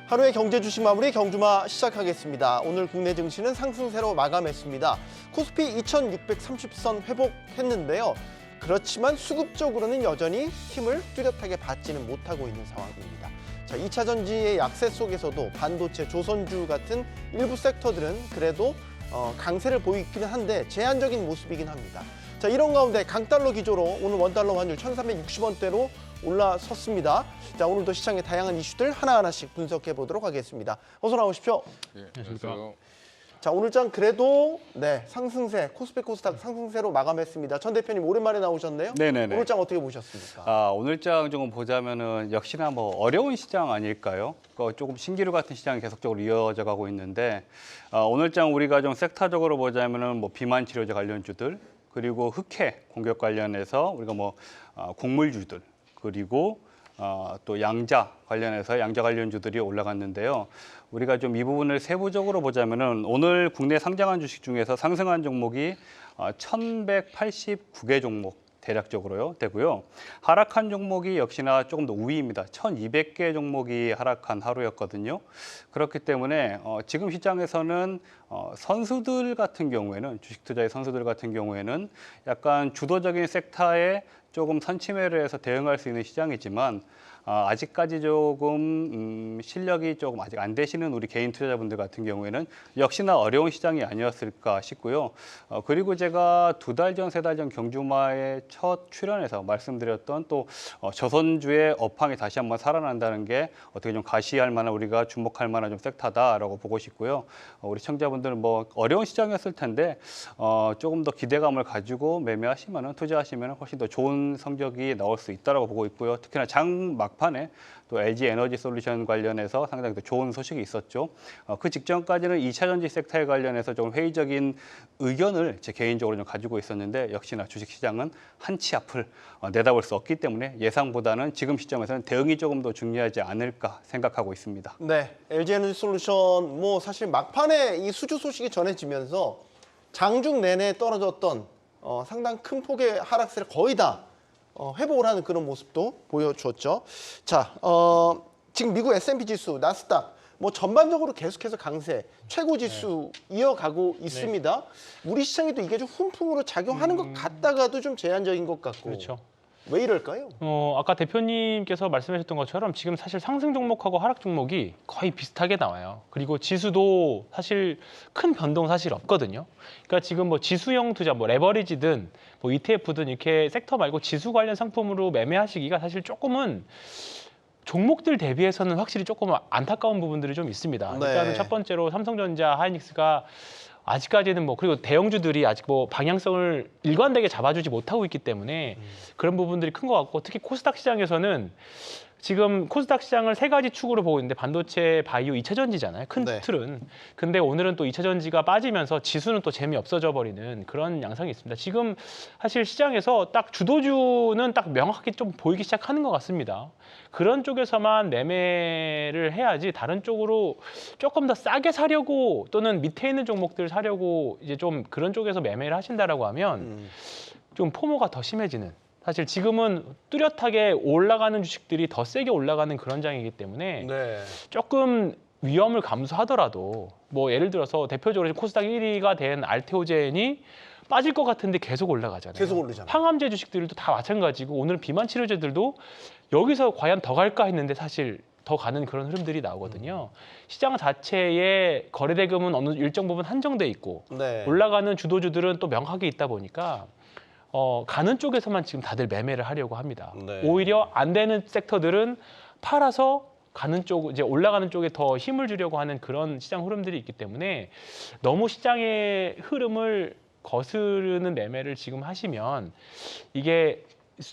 하루의 경제 주식 마무리 경주마 시작하겠습니다. 오늘 국내 증시는 상승세로 마감했습니다. 코스피 2630선 회복했는데요. 그렇지만 수급적으로는 여전히 힘을 뚜렷하게 받지는 못하고 있는 상황입니다. 자, 2차 전지의 약세 속에서도 반도체, 조선주 같은 일부 섹터들은 그래도 강세를 보이기는 한데 제한적인 모습이긴 합니다. 자, 이런 가운데 강달러 기조로 오늘 원달러 환율 1360원대로 올라섰습니다. 자, 오늘도 시장의 다양한 이슈들 하나하나씩 분석해 보도록 하겠습니다. 어서 나오십시오. 네, 안녕하세요. 자, 오늘 장 그래도 상승세, 코스피 코스닥 상승세로 마감했습니다. 전 대표님 오랜만에 나오셨네요. 네네네. 오늘 장 어떻게 보셨습니까? 오늘 장 조금 보자면은 역시나 뭐 어려운 시장 아닐까요? 조금 신기루 같은 시장이 계속적으로 이어져 가고 있는데 오늘 장 우리가 좀 섹터적으로 보자면은 뭐 비만 치료제 관련주들 그리고 흑해 공격 관련해서 우리가 뭐 곡물주들 그리고 또 양자 관련해서 양자 관련주들이 올라갔는데요. 우리가 좀 이 부분을 세부적으로 보자면은 오늘 국내 상장한 주식 중에서 상승한 종목이 1,189개 종목 대략적으로요 되고요. 하락한 종목이 역시나 조금 더 우위입니다. 1,200개 종목이 하락한 하루였거든요. 그렇기 때문에 지금 시장에서는 선수들 같은 경우에는 주식 투자의 선수들 같은 경우에는 약간 주도적인 섹터에 조금 선침해를 해서 대응할 수 있는 시장이지만 아직까지 조금 실력이 조금 아직 안 되시는 우리 개인 투자자분들 같은 경우에는 역시나 어려운 시장이 아니었을까 싶고요. 그리고 제가 2달 전, 3달 전 경주마의 첫 출연에서 말씀드렸던 또 조선주의 업황이 다시 한번 살아난다는 게 어떻게 좀 가시할 만한 우리가 주목할 만한 좀 섹터다라고 보고 싶고요. 우리 시청자분들은 뭐 어려운 시장이었을 텐데 조금 더 기대감을 가지고 매매하시면은 투자하시면은 훨씬 더 좋은 성적이 나올 수 있다라고 보고 있고요. 특히나 장 막판에 또 LG 에너지 솔루션 관련해서 상당히 더 좋은 소식이 있었죠. 그 직전까지는 2차 전지 섹터에 관련해서 좀 회의적인 의견을 제 개인적으로 좀 가지고 있었는데 역시나 주식시장은 한 치 앞을 내다볼 수 없기 때문에 예상보다는 지금 시점에서는 대응이 조금 더 중요하지 않을까 생각하고 있습니다. 네, LG 에너지 솔루션 뭐 사실 막판에 이 수주 소식이 전해지면서 장중 내내 떨어졌던 상당 큰 폭의 하락세를 거의 다 회복을 하는 그런 모습도 보여주었죠. 자, 지금 미국 S&P 지수, 나스닥 뭐 전반적으로 계속해서 강세, 최고 지수 이어가고 있습니다. 우리 시장에도 이게 좀 훈풍으로 작용하는 것 같다가도 좀 제한적인 것 같고. 그렇죠. 왜 이럴까요? 아까 대표님께서 말씀하셨던 것처럼 지금 사실 상승 종목하고 하락 종목이 거의 비슷하게 나와요. 그리고 지수도 사실 큰 변동 사실 없거든요. 그러니까 지금 뭐 지수형 투자, 뭐 레버리지든 뭐 ETF든 이렇게 섹터 말고 지수 관련 상품으로 매매하시기가 사실 조금은 종목들 대비해서는 확실히 조금 안타까운 부분들이 좀 있습니다. 네. 일단은 첫 번째로 삼성전자, 하이닉스가 아직까지는 뭐 그리고 대형주들이 아직 뭐 방향성을 일관되게 잡아주지 못하고 있기 때문에 그런 부분들이 큰 것 같고 특히 코스닥 시장에서는 지금 코스닥 시장을 3가지 축으로 보고 있는데 반도체, 바이오, 2차 전지잖아요. 큰 네. 틀은. 근데 오늘은 또 2차 전지가 빠지면서 지수는 또 재미없어져 버리는 그런 양상이 있습니다. 지금 사실 시장에서 딱 주도주는 딱 명확하게 좀 보이기 시작하는 것 같습니다. 그런 쪽에서만 매매를 해야지 다른 쪽으로 조금 더 싸게 사려고 또는 밑에 있는 종목들 사려고 이제 좀 그런 쪽에서 매매를 하신다라고 하면 좀 포모가 더 심해지는. 사실 지금은 뚜렷하게 올라가는 주식들이 더 세게 올라가는 그런 장이기 때문에 네. 조금 위험을 감수하더라도 뭐 예를 들어서 대표적으로 코스닥 1위가 된 알테오젠이 빠질 것 같은데 계속 올라가잖아요. 계속 오르잖아요. 항암제 주식들도 다 마찬가지고 오늘 비만 치료제들도 여기서 과연 더 갈까 했는데 사실 더 가는 그런 흐름들이 나오거든요. 시장 자체의 거래 대금은 어느 일정 부분 한정돼 있고 네. 올라가는 주도주들은 또 명확하게 있다 보니까 가는 쪽에서만 지금 다들 매매를 하려고 합니다. 네. 오히려 안 되는 섹터들은 팔아서 가는 쪽, 이제 올라가는 쪽에 더 힘을 주려고 하는 그런 시장 흐름들이 있기 때문에 너무 시장의 흐름을 거스르는 매매를 지금 하시면 이게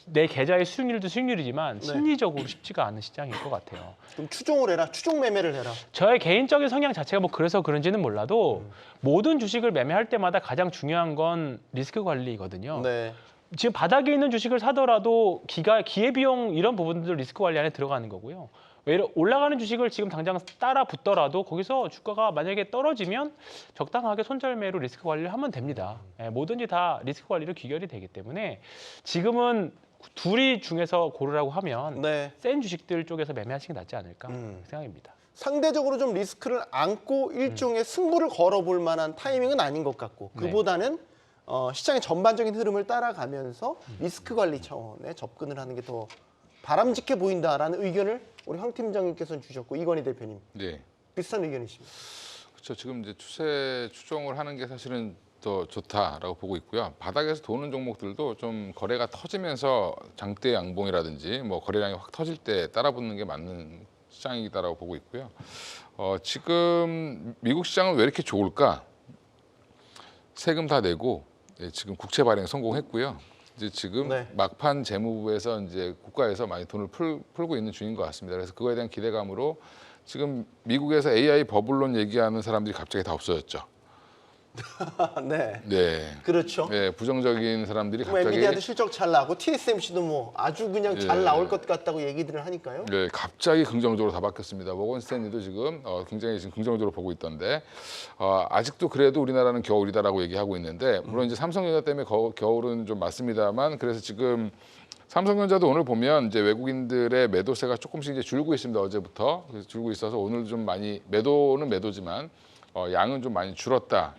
내 계좌의 수익률도 수익률이지만 네. 심리적으로 쉽지가 않은 시장일 것 같아요. 좀 추종을 해라. 추종 매매를 해라. 저의 개인적인 성향 자체가 뭐 그래서 그런지는 몰라도 모든 주식을 매매할 때마다 가장 중요한 건 리스크 관리거든요. 네. 지금 바닥에 있는 주식을 사더라도 기회비용 이런 부분들 리스크 관리 안에 들어가는 거고요. 외려 올라가는 주식을 지금 당장 따라 붙더라도 거기서 주가가 만약에 떨어지면 적당하게 손절매로 리스크 관리를 하면 됩니다. 뭐든지 다 리스크 관리로 귀결이 되기 때문에 지금은 둘이 중에서 고르라고 하면 네. 센 주식들 쪽에서 매매하시는 게 낫지 않을까 생각입니다. 상대적으로 좀 리스크를 안고 일종의 승부를 걸어볼 만한 타이밍은 아닌 것 같고 네. 그보다는 시장의 전반적인 흐름을 따라가면서 리스크 관리 차원에 접근을 하는 게 더 바람직해 보인다라는 의견을 우리 황 팀장님께서는 주셨고 이건희 대표님 네. 비슷한 의견이십니다. 그렇죠. 지금 이제 추세 추종을 하는 게 사실은 더 좋다라고 보고 있고요. 바닥에서 도는 종목들도 좀 거래가 터지면서 장대 양봉이라든지 뭐 거래량이 확 터질 때 따라붙는 게 맞는 시장이다라고 보고 있고요. 지금 미국 시장은 왜 이렇게 좋을까? 세금 다 내고 지금 국채 발행 성공했고요. 이제 지금 네. 막판 재무부에서 이제 국가에서 많이 돈을 풀고 있는 중인 것 같습니다. 그래서 그거에 대한 기대감으로 지금 미국에서 AI 버블론 얘기하는 사람들이 갑자기 다 없어졌죠. 네, 네. 그렇죠. 네, 부정적인 사람들이 뭐 갑자기 엔비디아도 실적 잘 나고 TSMC도 뭐 아주 그냥 잘 예. 나올 것 같다고 얘기들을 하니까요. 네, 갑자기 긍정적으로 다 바뀌었습니다. 모건 스탠리도 지금 굉장히 지금 긍정적으로 보고 있던데 아직도 그래도 우리나라는 겨울이다라고 얘기하고 있는데 물론 이제 삼성전자 때문에 겨울은 좀 맞습니다만 그래서 지금 삼성전자도 오늘 보면 이제 외국인들의 매도세가 조금씩 이제 줄고 있습니다. 어제부터 그래서 줄고 있어서 오늘 좀 많이 매도는 매도지만 양은 좀 많이 줄었다.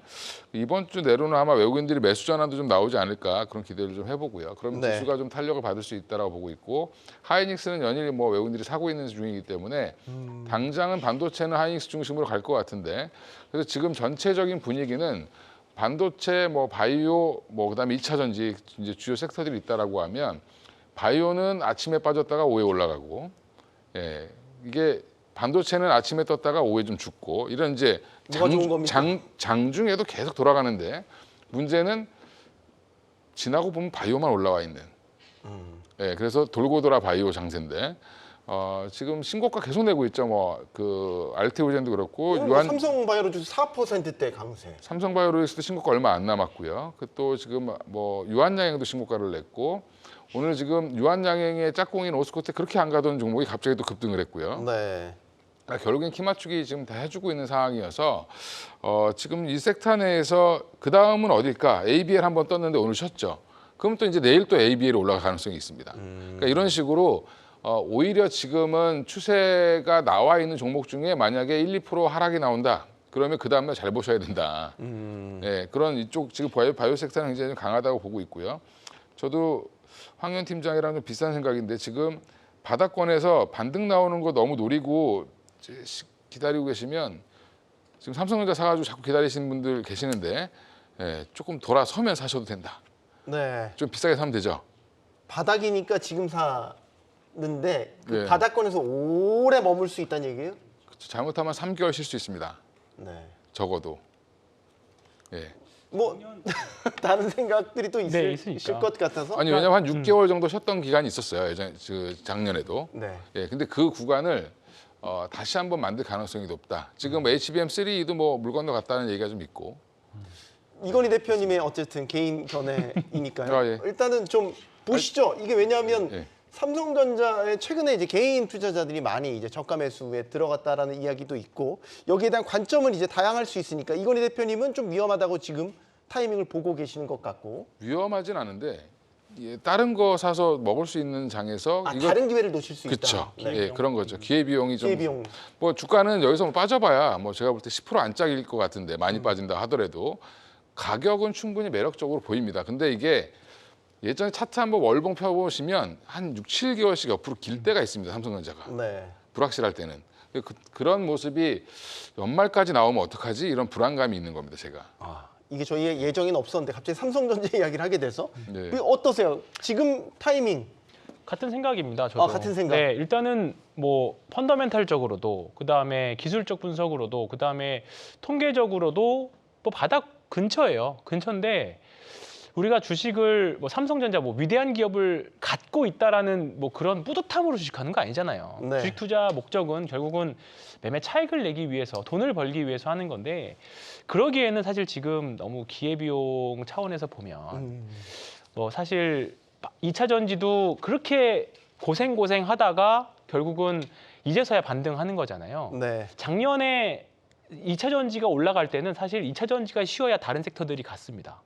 이번 주 내로는 아마 외국인들이 매수 전환도 좀 나오지 않을까 그런 기대를 좀 해보고요. 그럼 네. 지수가 좀 탄력을 받을 수 있다라고 보고 있고 하이닉스는 연일 뭐 외국인들이 사고 있는 중이기 때문에 당장은 반도체는 하이닉스 중심으로 갈 것 같은데 그래서 지금 전체적인 분위기는 반도체, 뭐 바이오, 뭐 그다음에 2차 전지 이제 주요 섹터들이 있다라고 하면 바이오는 아침에 빠졌다가 오후에 올라가고, 예, 이게 반도체는 아침에 떴다가 오후에 좀 죽고 이런 이제 뭐가 좋은 겁니까? 장중에도 계속 돌아가는데 문제는 지나고 보면 바이오만 올라와 있는. 예, 그래서 돌고 돌아 바이오 장세인데 지금 신고가 계속 내고 있죠. 뭐 그 알테오젠도 그렇고 오늘 뭐 삼성바이오로직스 4%대 강세. 삼성바이오로직스도 신고가 얼마 안 남았고요. 그 또 지금 뭐 유한양행도 신고가를 냈고 오늘 지금 유한양행의 짝꿍인 오스코테 그렇게 안 가던 종목이 갑자기 또 급등을 했고요. 네. 그러니까 결국엔 키 맞추기 지금 다 해주고 있는 상황이어서 지금 이 섹터 내에서 그 다음은 어딜까? ABL 한번 떴는데 오늘 쉬었죠. 그럼 또 이제 내일 또 ABL 올라갈 가능성이 있습니다. 그러니까 이런 식으로 오히려 지금은 추세가 나와 있는 종목 중에 만약에 1, 2% 하락이 나온다. 그러면 그 다음에 잘 보셔야 된다. 네, 그런 이쪽 지금 바이오 섹터는 굉장히 좀 강하다고 보고 있고요. 저도 황현 팀장이랑 좀 비슷한 생각인데 지금 바닥권에서 반등 나오는 거 너무 노리고 기다리고 계시면 지금 삼성전자 사가지고 자꾸 기다리시는 분들 계시는데 조금 돌아서면 사셔도 된다. 네. 좀 비싸게 사면 되죠. 바닥이니까 지금 사는데 그 네. 바닥권에서 오래 머물 수 있다는 얘기예요? 잘못하면 3개월 쉴 수 있습니다. 네. 적어도. 예. 뭐 다른 생각들이 또 네, 있을 있으니까. 것 같아서. 아니 왜냐면 한 6개월 정도 쉬었던 기간이 있었어요. 예전 작년에도. 네. 예. 근데 그 구간을 다시 한번 만들 가능성이 높다. 지금 HBM3도 뭐 물 건너갔다는 얘기가 좀 있고. 이건희 대표님의 어쨌든 개인 견해이니까요. 아, 예. 일단은 좀 보시죠. 이게 왜냐하면 예. 삼성전자에 최근에 이제 개인 투자자들이 많이 이제 저가 매수에 들어갔다라는 이야기도 있고 여기에 대한 관점은 이제 다양할 수 있으니까 이건희 대표님은 좀 위험하다고 지금 타이밍을 보고 계시는 것 같고. 위험하진 않은데 다른 거 사서 먹을 수 있는 장에서 아, 다른 기회를 놓칠 수 그렇죠. 있다. 네. 예, 그런 거죠. 기회 비용이 좀 기회 비용. 뭐 주가는 여기서 뭐 빠져봐야 뭐 제가 볼 때 10% 안짝일 것 같은데 많이 빠진다 하더라도 가격은 충분히 매력적으로 보입니다. 근데 이게 예전에 차트 한번 월봉 펴보시면 한 6, 7개월씩 옆으로 길 때가 있습니다. 삼성전자가. 네. 불확실할 때는. 그런 모습이 연말까지 나오면 어떡하지? 이런 불안감이 있는 겁니다. 제가. 아, 이게 저희의 예정에는 없었는데 갑자기 삼성전자 이야기를 하게 돼서 네. 어떠세요? 지금 타이밍 같은 생각입니다. 저도. 같은 생각. 네, 일단은 뭐 펀더멘탈적으로도 그다음에 기술적 분석으로도 그다음에 통계적으로도 뭐 바닥 근처예요. 근처인데 우리가 주식을 뭐 삼성전자 뭐 위대한 기업을 갖고 있다라는 뭐 그런 뿌듯함으로 주식하는 거 아니잖아요. 네. 주식 투자 목적은 결국은 매매 차익을 내기 위해서 돈을 벌기 위해서 하는 건데 그러기에는 사실 지금 너무 기회비용 차원에서 보면 뭐 사실 2차 전지도 그렇게 고생하다가 결국은 이제서야 반등하는 거잖아요. 네. 작년에 2차 전지가 올라갈 때는 사실 2차 전지가 쉬어야 다른 섹터들이 갔습니다.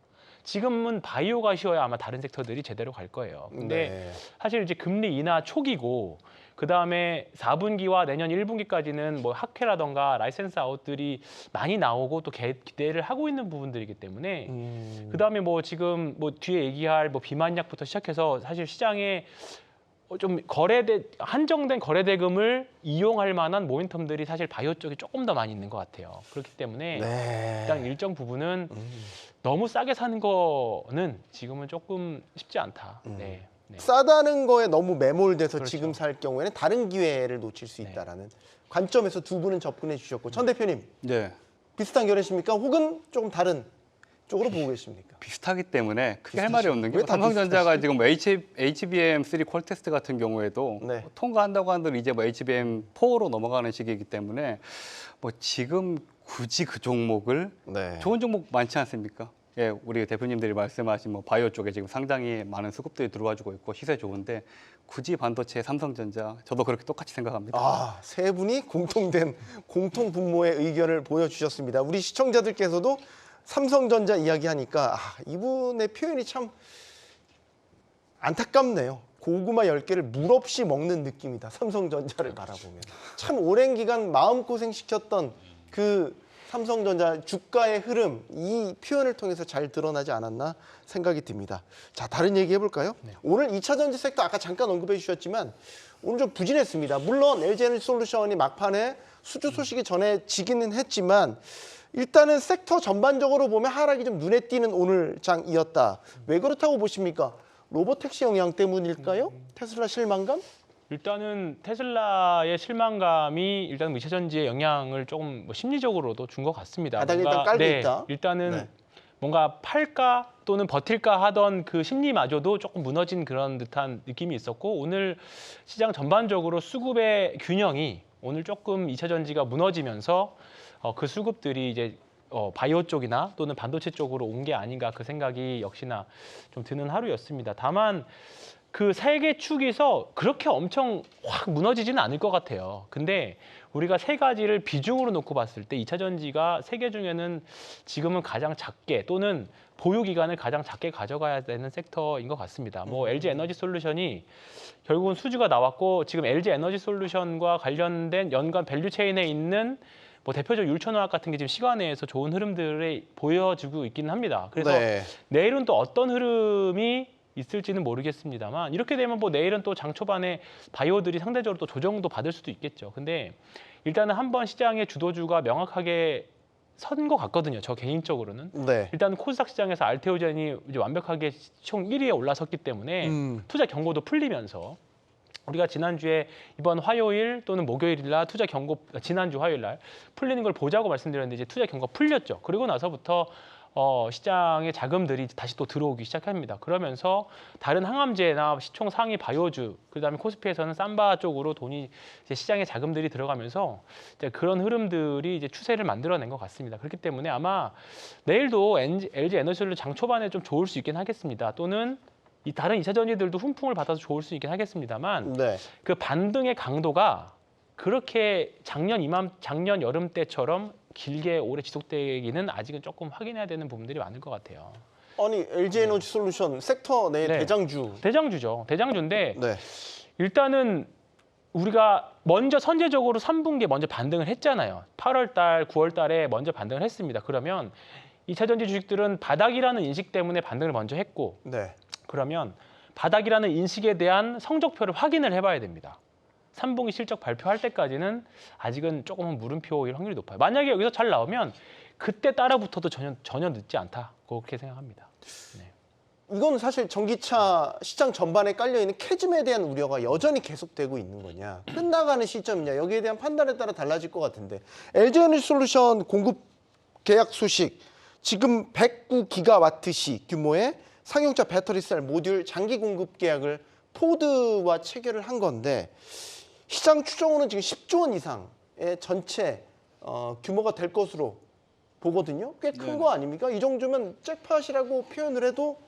지금은 바이오가 쉬어야 아마 다른 섹터들이 제대로 갈 거예요. 근데 네. 사실 이제 금리 인하 초기고 그다음에 4분기와 내년 1분기까지는 뭐 학회라던가 라이센스 아웃들이 많이 나오고 또 기대를 하고 있는 부분들이기 때문에 그다음에 뭐 지금 뭐 뒤에 얘기할 뭐 비만약부터 시작해서 사실 시장에 좀 한정된 거래대금을 이용할 만한 모멘텀들이 사실 바이오 쪽에 조금 더 많이 있는 것 같아요. 그렇기 때문에 네. 일단 일정 부분은 너무 싸게 사는 거는 지금은 조금 쉽지 않다. 네. 네. 싸다는 거에 너무 매몰돼서 그렇죠. 지금 살 경우에는 다른 기회를 놓칠 수 네. 있다라는 관점에서 두 분은 접근해 주셨고 천 대표님 네. 비슷한 견해십니까? 혹은 조금 다른 쪽으로 보고 계십니까? 비슷하기 때문에 크게 할 말이 비슷하죠. 없는 게 왜다 삼성전자가 지금 뭐 HBM3 콜 테스트 같은 경우에도 네. 통과한다고 하는데 이제 뭐 HBM4로 넘어가는 시기이기 때문에 뭐 지금 굳이 그 종목을 네. 좋은 종목 많지 않습니까? 예, 우리 대표님들이 말씀하신 뭐 바이오 쪽에 지금 상당히 많은 수급들이 들어와주고 있고 시세 좋은데 굳이 반도체 삼성전자 저도 그렇게 똑같이 생각합니다. 아, 세 분이 공통 분모의 의견을 보여주셨습니다. 우리 시청자들께서도 삼성전자 이야기하니까 이분의 표현이 참 안타깝네요. 고구마 10개를 물 없이 먹는 느낌이다. 삼성전자를 바라보면. 참 오랜 기간 마음고생 시켰던 그 삼성전자 주가의 흐름, 이 표현을 통해서 잘 드러나지 않았나 생각이 듭니다. 자, 다른 얘기 해볼까요? 오늘 2차 전지 섹터 아까 잠깐 언급해 주셨지만 오늘 좀 부진했습니다. 물론 LG에너지솔루션이 막판에 수주 소식이 전해지기는 했지만 일단은 섹터 전반적으로 보면 하락이 좀 눈에 띄는 오늘 장이었다. 왜 그렇다고 보십니까? 로보택시 영향 때문일까요? 테슬라 실망감? 일단은 테슬라의 실망감이 일단 2차 전지의 영향을 조금 뭐 심리적으로도 준 것 같습니다. 바닥에 일단 깔고 있다. 일단은 네. 뭔가 팔까 또는 버틸까 하던 그 심리마저도 조금 무너진 그런 듯한 느낌이 있었고 오늘 시장 전반적으로 수급의 균형이 오늘 조금 2차 전지가 무너지면서 그 수급들이 이제 바이오 쪽이나 또는 반도체 쪽으로 온 게 아닌가 그 생각이 역시나 좀 드는 하루였습니다. 다만 그 세 개 축에서 그렇게 엄청 확 무너지지는 않을 것 같아요. 근데 우리가 세 가지를 비중으로 놓고 봤을 때 2차 전지가 세 개 중에는 지금은 가장 작게 또는 보유 기간을 가장 작게 가져가야 되는 섹터인 것 같습니다. 뭐 LG 에너지 솔루션이 결국은 수주가 나왔고 지금 LG 에너지 솔루션과 관련된 연관 밸류 체인에 있는 뭐 대표적 율천화학 같은 게 지금 시간에서 좋은 흐름들을 보여주고 있기는 합니다. 그래서 네. 내일은 또 어떤 흐름이 있을지는 모르겠습니다만 이렇게 되면 뭐 내일은 또 장 초반에 바이오들이 상대적으로 또 조정도 받을 수도 있겠죠. 근데 일단은 한번 시장의 주도주가 명확하게 선 것 같거든요. 저 개인적으로는. 네. 일단 코스닥 시장에서 알테오젠이 이제 완벽하게 총 1위에 올라섰기 때문에 투자 경고도 풀리면서 우리가 지난주에 이번 화요일 또는 목요일 날 투자 경고 지난주 화요일 날 풀리는 걸 보자고 말씀드렸는데 이제 투자 경고 풀렸죠. 그리고 나서부터 시장의 자금들이 다시 또 들어오기 시작합니다. 그러면서 다른 항암제나 시총 상위 바이오주, 그다음에 코스피에서는 삼바 쪽으로 돈이 이제 시장의 자금들이 들어가면서 이제 그런 흐름들이 이제 추세를 만들어낸 것 같습니다. 그렇기 때문에 아마 내일도 LG 에너지솔루션 장 초반에 좀 좋을 수 있긴 하겠습니다. 또는 이 다른 2차 전지들도 훈풍을 받아서 좋을 수 있긴 하겠습니다만 네. 그 반등의 강도가 그렇게 작년 여름 때처럼 길게 오래 지속되기는 아직은 조금 확인해야 되는 부분들이 많을 것 같아요. 아니 LG 에너지 솔루션 sek터 내 네. 대장주. 대장주죠. 대장주인데 네. 일단은 우리가 먼저 선제적으로 3분기에 먼저 반등을 했잖아요. 8월 달, 9월 달에 먼저 반등을 했습니다. 그러면 2차 전지 주식들은 바닥이라는 인식 때문에 반등을 먼저 했고 네. 그러면 바닥이라는 인식에 대한 성적표를 확인을 해봐야 됩니다. 3분기 실적 발표할 때까지는 아직은 조금은 물음표일 확률이 높아요. 만약에 여기서 잘 나오면 그때 따라붙어도 전혀 늦지 않다. 그렇게 생각합니다. 네. 이건 사실 전기차 시장 전반에 깔려있는 캐즘에 대한 우려가 여전히 계속되고 있는 거냐, 끝나가는 시점이냐, 여기에 대한 판단에 따라 달라질 것 같은데 LG에너지솔루션 공급 계약 소식, 지금 109기가와트시 규모의 상용차 배터리셀 모듈 장기 공급 계약을 포드와 체결을 한 건데 시장 추정으로는 지금 10조 원 이상의 전체 규모가 될 것으로 보거든요. 꽤 큰 거 아닙니까? 이 정도면 잭팟이라고 표현을 해도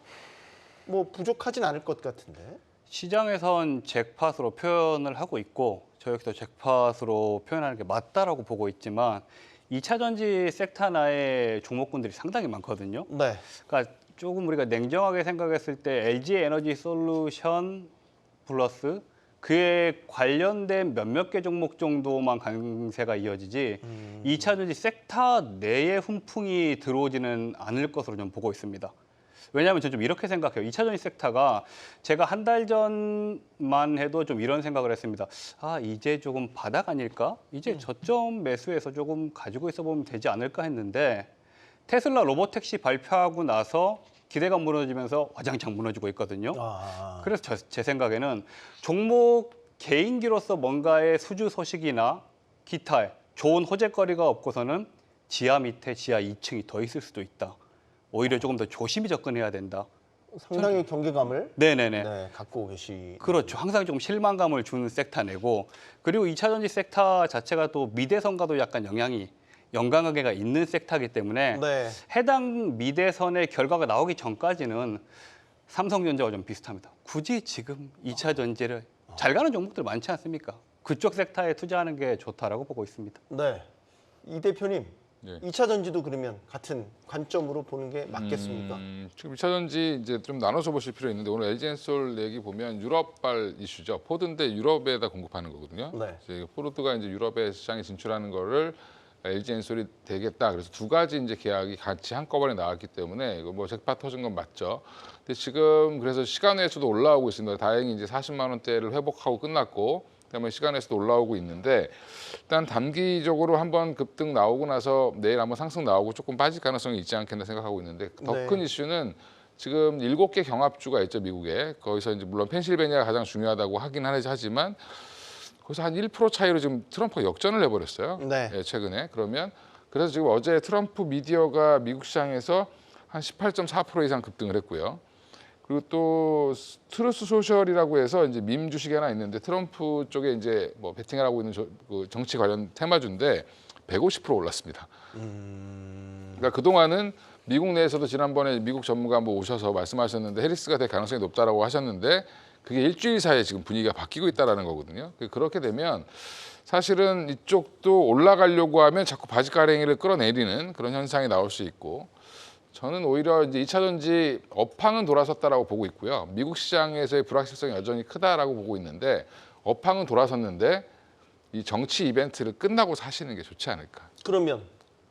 뭐 부족하진 않을 것 같은데. 시장에선 잭팟으로 표현을 하고 있고 저 역시도 잭팟으로 표현하는 게 맞다라고 보고 있지만 2차 전지 섹터 내의 종목군들이 상당히 많거든요. 네. 그러니까 조금 우리가 냉정하게 생각했을 때 LG 에너지 솔루션 플러스 그에 관련된 몇몇 개 종목 정도만 강세가 이어지지 2차전지 섹터 내에 훈풍이 들어오지는 않을 것으로 좀 보고 있습니다. 왜냐하면 저는 좀 이렇게 생각해요. 2차전지 섹터가 제가 한 달 전만 해도 좀 이런 생각을 했습니다. 아, 이제 조금 바닥 아닐까? 이제 저점 매수해서 조금 가지고 있어 보면 되지 않을까 했는데 테슬라 로보택시 발표하고 나서 기대감 무너지면서 와장창 무너지고 있거든요. 그래서 제 생각에는 종목 개인기로서 뭔가의 수주 소식이나 기타 좋은 호재거리가 없고서는 지하 밑에 지하 2층이 더 있을 수도 있다. 오히려 조금 더 조심히 접근해야 된다. 상당히 경계감을 네네네. 네, 갖고 계시. 그렇죠. 항상 좀 실망감을 주는 섹터내고 그리고 2차전지 섹터 자체가 또 미대선과도 약간 연관관계가 있는 섹터이기 때문에 네. 해당 미대선의 결과가 나오기 전까지는 삼성전자와 좀 비슷합니다. 굳이 지금 2차 전지를 잘 가는 종목들 많지 않습니까? 그쪽 섹터에 투자하는 게 좋다라고 보고 있습니다. 네. 이 대표님, 네. 2차 전지도 그러면 같은 관점으로 보는 게 맞겠습니까? 지금 2차전지 이제 좀 나눠서 보실 필요 있는데 오늘 LG엔솔 얘기 보면 유럽발 이슈죠. 포드인데 유럽에다 공급하는 거거든요. 네. 이제 포드가 이제 유럽의 시장에 진출하는 거를 LG엔솔이 되겠다. 그래서 두 가지 이제 계약이 같이 한꺼번에 나왔기 때문에 이거 뭐 잭팟 터진 건 맞죠. 근데 지금 그래서 시간외에서도 올라오고 있습니다. 다행히 이제 40만 원대를 회복하고 끝났고 그다음에 시간에서도 올라오고 있는데 일단 단기적으로 한번 급등 나오고 나서 내일 한번 상승 나오고 조금 빠질 가능성이 있지 않겠나 생각하고 있는데 더 큰 네. 이슈는 지금 7개 경합주가 있죠, 미국에. 거기서 이제 물론 펜실베니아가 가장 중요하다고 하긴 하지만 거기서 한 1% 차이로 지금 트럼프가 역전을 해버렸어요. 네. 예, 최근에. 그래서 지금 어제 트럼프 미디어가 미국 시장에서 한 18.4% 이상 급등을 했고요. 그리고 또 트루스 소셜이라고 해서 이제 밈 주식이 하나 있는데 트럼프 쪽에 이제 뭐 베팅을 하고 있는 그 정치 관련 테마주인데 150% 올랐습니다. 그러니까 그동안은 미국 내에서도 지난번에 미국 전문가 한번 오셔서 말씀하셨는데 해리스가 될 가능성이 높다라고 하셨는데 그게 일주일 사이에 지금 분위기가 바뀌고 있다라는 거거든요. 그렇게 되면 사실은 이쪽도 올라가려고 하면 자꾸 바지가랭이를 끌어내리는 그런 현상이 나올 수 있고 저는 오히려 이제 2차전지 업황은 돌아섰다라고 보고 있고요. 미국 시장에서의 불확실성이 여전히 크다라고 보고 있는데 업황은 돌아섰는데 이 정치 이벤트를 끝나고 사시는 게 좋지 않을까. 그러면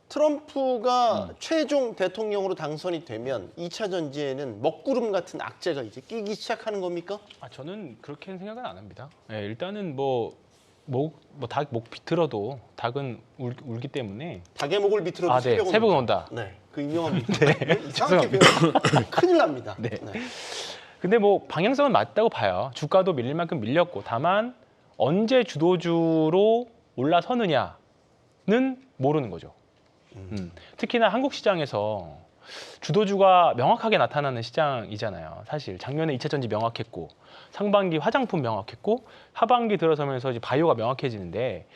트럼프가 최종 대통령으로 당선이 되면 2차 전지에는 먹구름 같은 악재가 이제 끼기 시작하는 겁니까? 저는 그렇게 생각은 안 합니다. 예, 일단은 닭 목 비틀어도 닭은 울기 때문에 닭의 목을 비틀어도 네, 새벽은 새벽은 온다. 네, 그 유명한 네, 이상하게 배우면 큰일 납니다. 네. 근데 뭐 방향성은 맞다고 봐요. 주가도 밀릴 만큼 밀렸고 다만 언제 주도주로 올라서느냐는 모르는 거죠. 특히나 한국 시장에서 주도주가 명확하게 나타나는 시장이잖아요. 사실 작년에 2차 전지 명확했고 상반기 화장품 명확했고 하반기 들어서면서 이제 바이오가 명확해지는데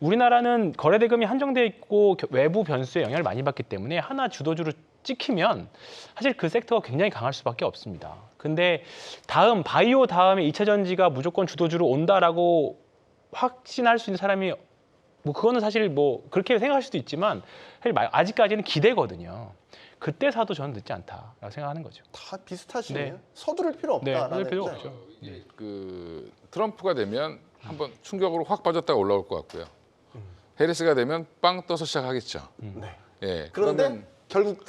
우리나라는 거래 대금이 한정돼 있고 외부 변수에 영향을 많이 받기 때문에 하나 주도주로 찍히면 사실 그 섹터가 굉장히 강할 수밖에 없습니다. 근데 바이오 다음에 2차 전지가 무조건 주도주로 온다라고 확신할 수 있는 사람이 뭐 그거는 사실 뭐 그렇게 생각할 수도 있지만 사실 아직까지는 기대거든요. 그때 사도 저는 늦지 않다라고 생각하는 거죠. 다 비슷하시네요. 네. 서두를 필요 네, 없다라는. 그럴 필요가 없죠. 그 트럼프가 되면 한번 충격으로 확 빠졌다가 올라올 것 같고요. 해리스가 되면 빵 떠서 시작하겠죠. 네. 예. 그런데 그러면 결국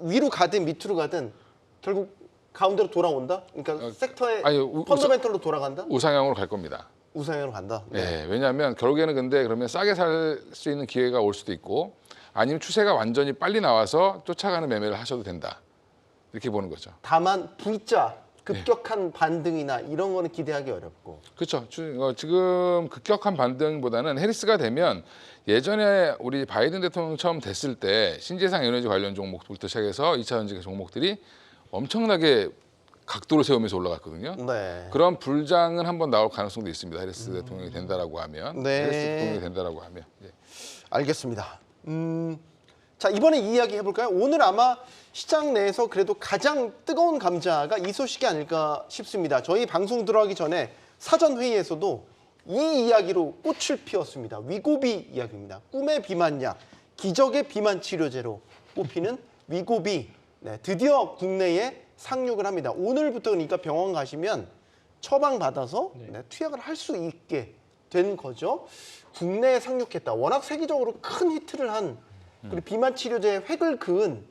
위로 가든 밑으로 가든 결국 가운데로 돌아온다. 그러니까 섹터의 펀더멘털로 돌아간다. 우상향으로 갈 겁니다. 우상향으로 간다. 네. 왜냐하면 결국에는 근데 그러면 싸게 살 수 있는 기회가 올 수도 있고 아니면 추세가 완전히 빨리 나와서 쫓아가는 매매를 하셔도 된다. 이렇게 보는 거죠. 다만 V자 급격한 반등이나 이런 거는 기대하기 어렵고. 그렇죠. 지금 급격한 반등보다는 해리스가 되면 예전에 우리 바이든 대통령 처음 됐을 때 신재생 에너지 관련 종목부터 시작해서 2차 전지 종목들이 엄청나게 각도를 세우면서 올라갔거든요. 네. 그런 불장은 한번 나올 가능성도 있습니다. 해리스 대통령이 된다라고 하면. 네. 해리스 대통령이 된다라고 하면. 예. 알겠습니다. 자, 이번에 이야기 해볼까요? 오늘 아마 시장 내에서 그래도 가장 뜨거운 감자가 이 소식이 아닐까 싶습니다. 저희 방송 들어가기 전에 사전 회의에서도 이 이야기로 꽃을 피웠습니다. 위고비 이야기입니다. 꿈의 비만약, 기적의 비만 치료제로 꼽히는 위고비. 네, 드디어 국내에 상륙을 합니다. 오늘부터 그러니까 병원 가시면 처방 받아서 네, 투약을 할 수 있게 된 거죠. 국내에 상륙했다. 워낙 세계적으로 큰 히트를 한 그리고 비만 치료제의 획을 그은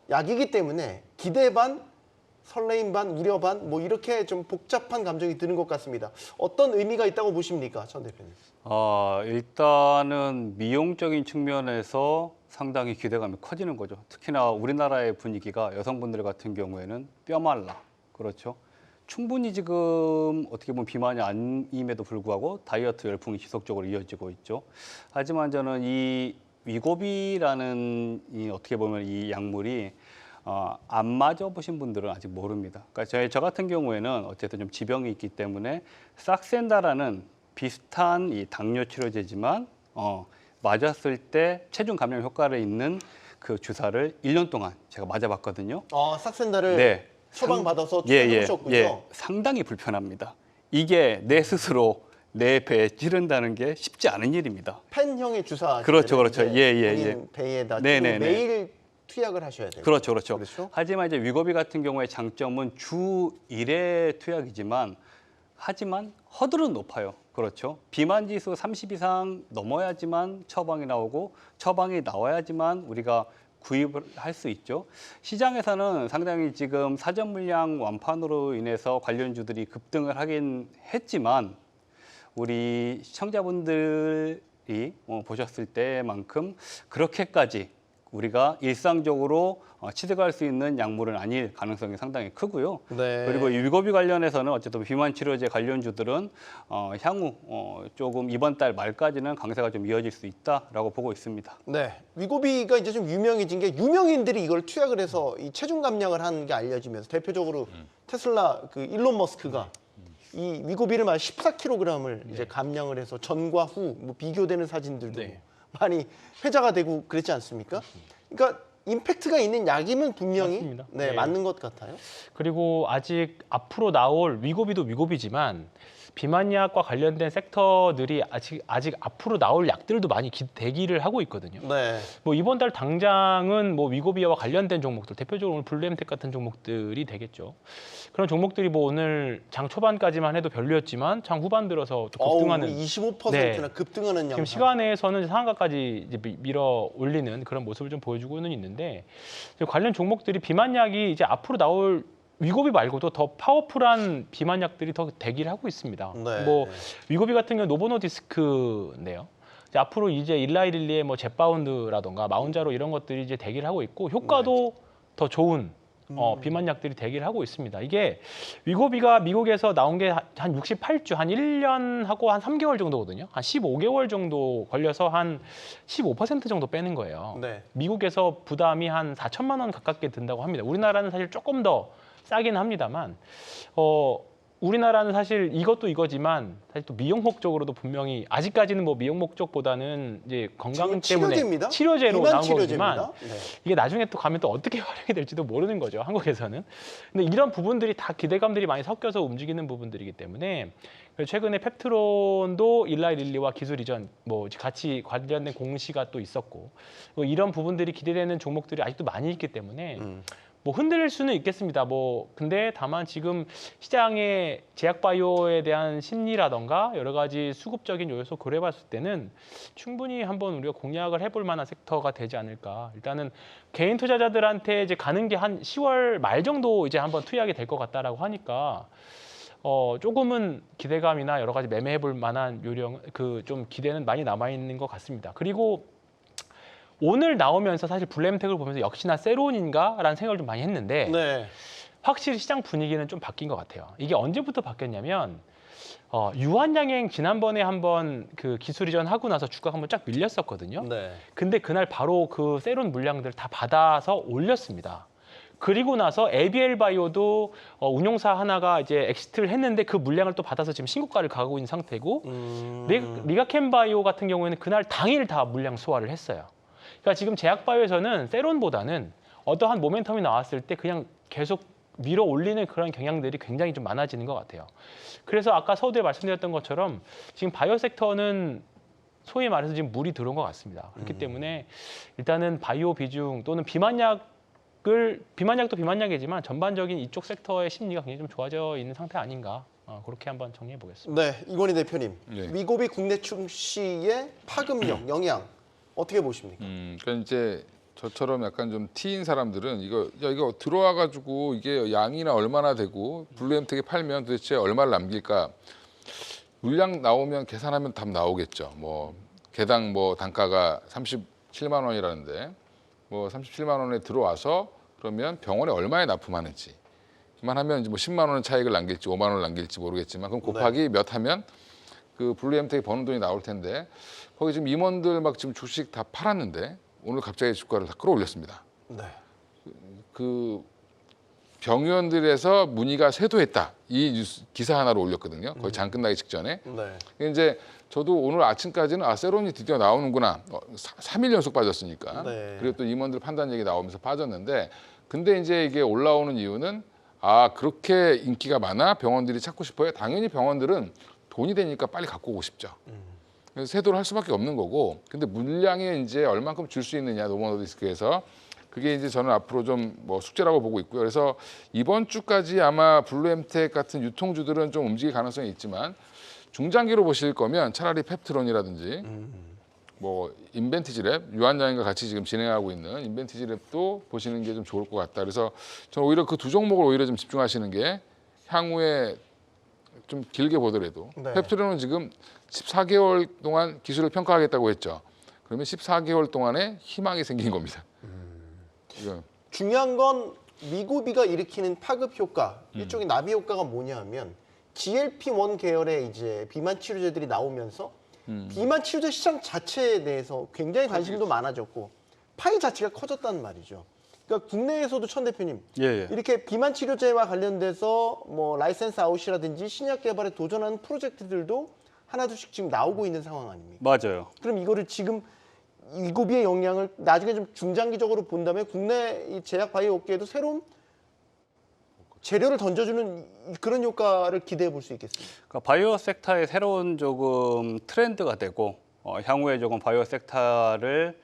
약이기 때문에 기대 반, 설레임 반, 우려 반 뭐 이렇게 좀 복잡한 감정이 드는 것 같습니다. 어떤 의미가 있다고 보십니까, 전 대표님? 일단은 미용적인 측면에서 상당히 기대감이 커지는 거죠. 특히나 우리나라의 분위기가 여성분들 같은 경우에는 뼈말라, 그렇죠. 충분히 지금 어떻게 보면 비만이 아님에도 불구하고 다이어트 열풍이 지속적으로 이어지고 있죠. 하지만 저는 이 위고비라는 이 어떻게 보면 이 약물이 안 맞아보신 분들은 아직 모릅니다. 그러니까 저 같은 경우에는 어쨌든 좀 지병이 있기 때문에 싹센다라는 비슷한 이 당뇨 치료제지만 맞았을 때 체중 감량 효과를 있는 그 주사를 1년 동안 제가 맞아봤거든요. 삭센다를 네. 처방 받아서 투약하셨군요. 상당히 불편합니다. 이게 내 스스로 내 배에 찌른다는 게 쉽지 않은 일입니다. 펜형의 주사. 그렇죠. 본인 배에다 네네네. 매일 투약을 하셔야 돼요. 그렇죠. 하지만 이제 위고비 같은 경우의 장점은 주 1회 투약이지만 하지만 허들은 높아요. 그렇죠. 비만 지수 30 이상 넘어야지만 처방이 나오고 처방이 나와야지만 우리가 구입을 할 수 있죠. 시장에서는 상당히 지금 사전 물량 완판으로 인해서 관련주들이 급등을 하긴 했지만 우리 시청자분들이 보셨을 때만큼 그렇게까지 우리가 일상적으로 취득할 수 있는 약물은 아닐 가능성이 상당히 크고요. 네. 그리고 이 위고비 관련해서는 어쨌든 비만 치료제 관련주들은 향후 조금 이번 달 말까지는 강세가 좀 이어질 수 있다라고 보고 있습니다. 네, 위고비가 이제 좀 유명해진 게 유명인들이 이걸 투약을 해서 이 체중 감량을 하는 게 알려지면서 대표적으로 테슬라 그 일론 머스크가 이 위고비를 만 14kg을 이제 감량을 해서 전과 후 뭐 비교되는 사진들도 많이 회자가 되고 그랬지 않습니까? 그러니까 임팩트가 있는 약이면 분명히 맞습니다. 네, 맞는 것 같아요. 그리고 아직 앞으로 나올 위고비도 위고비지만 비만약과 관련된 섹터들이 아직 앞으로 나올 약들도 많이 대기를 하고 있거든요. 네. 뭐 이번 달 당장은 뭐 위고비와 관련된 종목들, 대표적으로 오늘 블루엠텍 같은 종목들이 되겠죠. 그런 종목들이 뭐 오늘 장 초반까지만 해도 별로였지만 장 후반 들어서 또 급등하는 25%나 급등하는 지금 양상. 시간에서는 상한가까지 이제 밀어 올리는 그런 모습을 좀 보여주고는 있는데 관련 종목들이 비만약이 이제 앞으로 나올 위고비 말고도 더 파워풀한 비만약들이 더 대기를 하고 있습니다. 네. 뭐 위고비 같은 경우 노보노디스크인데요. 이제 앞으로 이제 일라이릴리의 뭐 제파운드라던가 마운자로 이런 것들이 이제 대기를 하고 있고 효과도 더 좋은 비만약들이 대기를 하고 있습니다. 이게 위고비가 미국에서 나온 게 한 68주, 한 1년하고 한 3개월 정도거든요. 한 15개월 정도 걸려서 한 15% 정도 빼는 거예요. 네. 미국에서 부담이 한 4천만 원 가깝게 든다고 합니다. 우리나라는 사실 조금 더 싸긴 합니다만 우리나라는 사실 이것도 이거지만 사실 또 미용 목적으로도 분명히 아직까지는 뭐 미용 목적보다는 이제 건강 때문에 치료제입니다. 치료제로 비만 나온 치료제입니다. 거지만 네. 이게 나중에 또 가면 또 어떻게 활용이 될지도 모르는 거죠, 한국에서는. 근데 이런 부분들이 다 기대감들이 많이 섞여서 움직이는 부분들이기 때문에 최근에 펩트론도 일라이 릴리와 기술 이전 뭐 같이 관련된 공시가 또 있었고 이런 부분들이 기대되는 종목들이 아직도 많이 있기 때문에 뭐 흔들릴 수는 있겠습니다. 뭐 근데 다만 지금 시장의 제약바이오에 대한 심리라던가 여러 가지 수급적인 요소 고려해봤을 때는 충분히 한번 우리가 공략을 해볼 만한 섹터가 되지 않을까. 일단은 개인 투자자들한테 이제 가는 게 한 10월 말 정도 이제 한번 투약이 될 것 같다라고 하니까 조금은 기대감이나 여러 가지 매매해볼 만한 요령 그 좀 기대는 많이 남아 있는 것 같습니다. 그리고 오늘 나오면서 사실 블루엠텍을 보면서 역시나 세론인가라는 생각을 좀 많이 했는데 네. 확실히 시장 분위기는 좀 바뀐 것 같아요. 이게 언제부터 바뀌었냐면 유한양행 지난번에 한번 그 기술 이전하고 나서 주가가 한번 쫙 밀렸었거든요. 네. 근데 그날 바로 그 세론 물량들 다 받아서 올렸습니다. 그리고 나서 ABL 바이오도 운용사 하나가 이제 엑시트를 했는데 그 물량을 또 받아서 지금 신고가를 가고 있는 상태고 리가캠 바이오 같은 경우에는 그날 당일 다 물량 소화를 했어요. 그러니까 지금 제약바이오에서는 세론보다는 어떠한 모멘텀이 나왔을 때 그냥 계속 밀어 올리는 그런 경향들이 굉장히 좀 많아지는 것 같아요. 그래서 아까 서두에 말씀드렸던 것처럼 지금 바이오 섹터는 소위 말해서 지금 물이 들어온 것 같습니다. 그렇기 때문에 일단은 바이오 비중 또는 비만약은 비만약도 비만약이지만 전반적인 이쪽 섹터의 심리가 굉장히 좀 좋아져 있는 상태 아닌가. 그렇게 한번 정리해 보겠습니다. 네, 이건희 대표님. 네. 위고비 국내 출시의 파급력, 영향 어떻게 보십니까? 그러니까 이제 저처럼 약간 좀 T인 사람들은 이거 들어와가지고 이게 양이나 얼마나 되고 블루엠텍에 팔면 도대체 얼마를 남길까? 물량 나오면 계산하면 답 나오겠죠. 뭐 개당 뭐 단가가 37만 원이라는데 뭐 37만 원에 들어와서 그러면 병원에 얼마에 납품하는지 만 하면 이제 뭐 10만 원 차익을 남길지 5만 원을 남길지 모르겠지만 그럼 곱하기 몇 하면 그 블루엠텍이 버는 돈이 나올 텐데 거기 지금 임원들 막 지금 주식 다 팔았는데 오늘 갑자기 주가를 다 끌어올렸습니다. 네. 그 병원들에서 문의가 쇄도했다. 이 뉴스 기사 하나로 올렸거든요. 거의 장 끝나기 직전에. 네. 이제 저도 오늘 아침까지는 세론이 드디어 나오는구나. 3일 연속 빠졌으니까. 네. 그리고 또 임원들 판단 얘기 나오면서 빠졌는데 근데 이제 이게 올라오는 이유는 그렇게 인기가 많아 병원들이 찾고 싶어요. 당연히 병원들은 돈이 되니까 빨리 갖고 오고 싶죠. 그래서 세도를 할 수밖에 없는 거고. 근데 물량에 이제 얼만큼 줄 수 있느냐 노모노디스크에서 그게 이제 저는 앞으로 좀 뭐 숙제라고 보고 있고요. 그래서 이번 주까지 아마 블루엠텍 같은 유통주들은 좀 움직일 가능성이 있지만 중장기로 보실 거면 차라리 펩트론이라든지 뭐 인벤티지랩 유한양과 같이 지금 진행하고 있는 인벤티지랩도 보시는 게 좀 좋을 것 같다. 그래서 저는 오히려 그 두 종목을 오히려 좀 집중하시는 게 향후에 좀 길게 보더라도 네. 펩트론은 지금 14개월 동안 기술을 평가하겠다고 했죠. 그러면 14개월 동안에 희망이 생긴 겁니다. 이거. 중요한 건 위고비가 일으키는 파급 효과, 일종의 나비 효과가 뭐냐 하면 GLP-1 계열의 이제 비만 치료제들이 나오면서 비만 치료제 시장 자체에 대해서 굉장히 관심도 많아졌고 파이 자체가 커졌다는 말이죠. 그러니까 국내에서도 천 대표님 예. 이렇게 비만 치료제와 관련돼서 뭐 라이센스 아웃이라든지 신약 개발에 도전하는 프로젝트들도 하나둘씩 지금 나오고 있는 상황 아닙니까? 맞아요. 그럼 이거를 지금 위고비의 영향을 나중에 좀 중장기적으로 본다면 국내 이 제약 바이오 업계에도 새로운 재료를 던져주는 그런 효과를 기대해 볼 수 있겠습니다. 그러니까 바이오 섹터의 새로운 조금 트렌드가 되고 향후에 조금 바이오 섹터를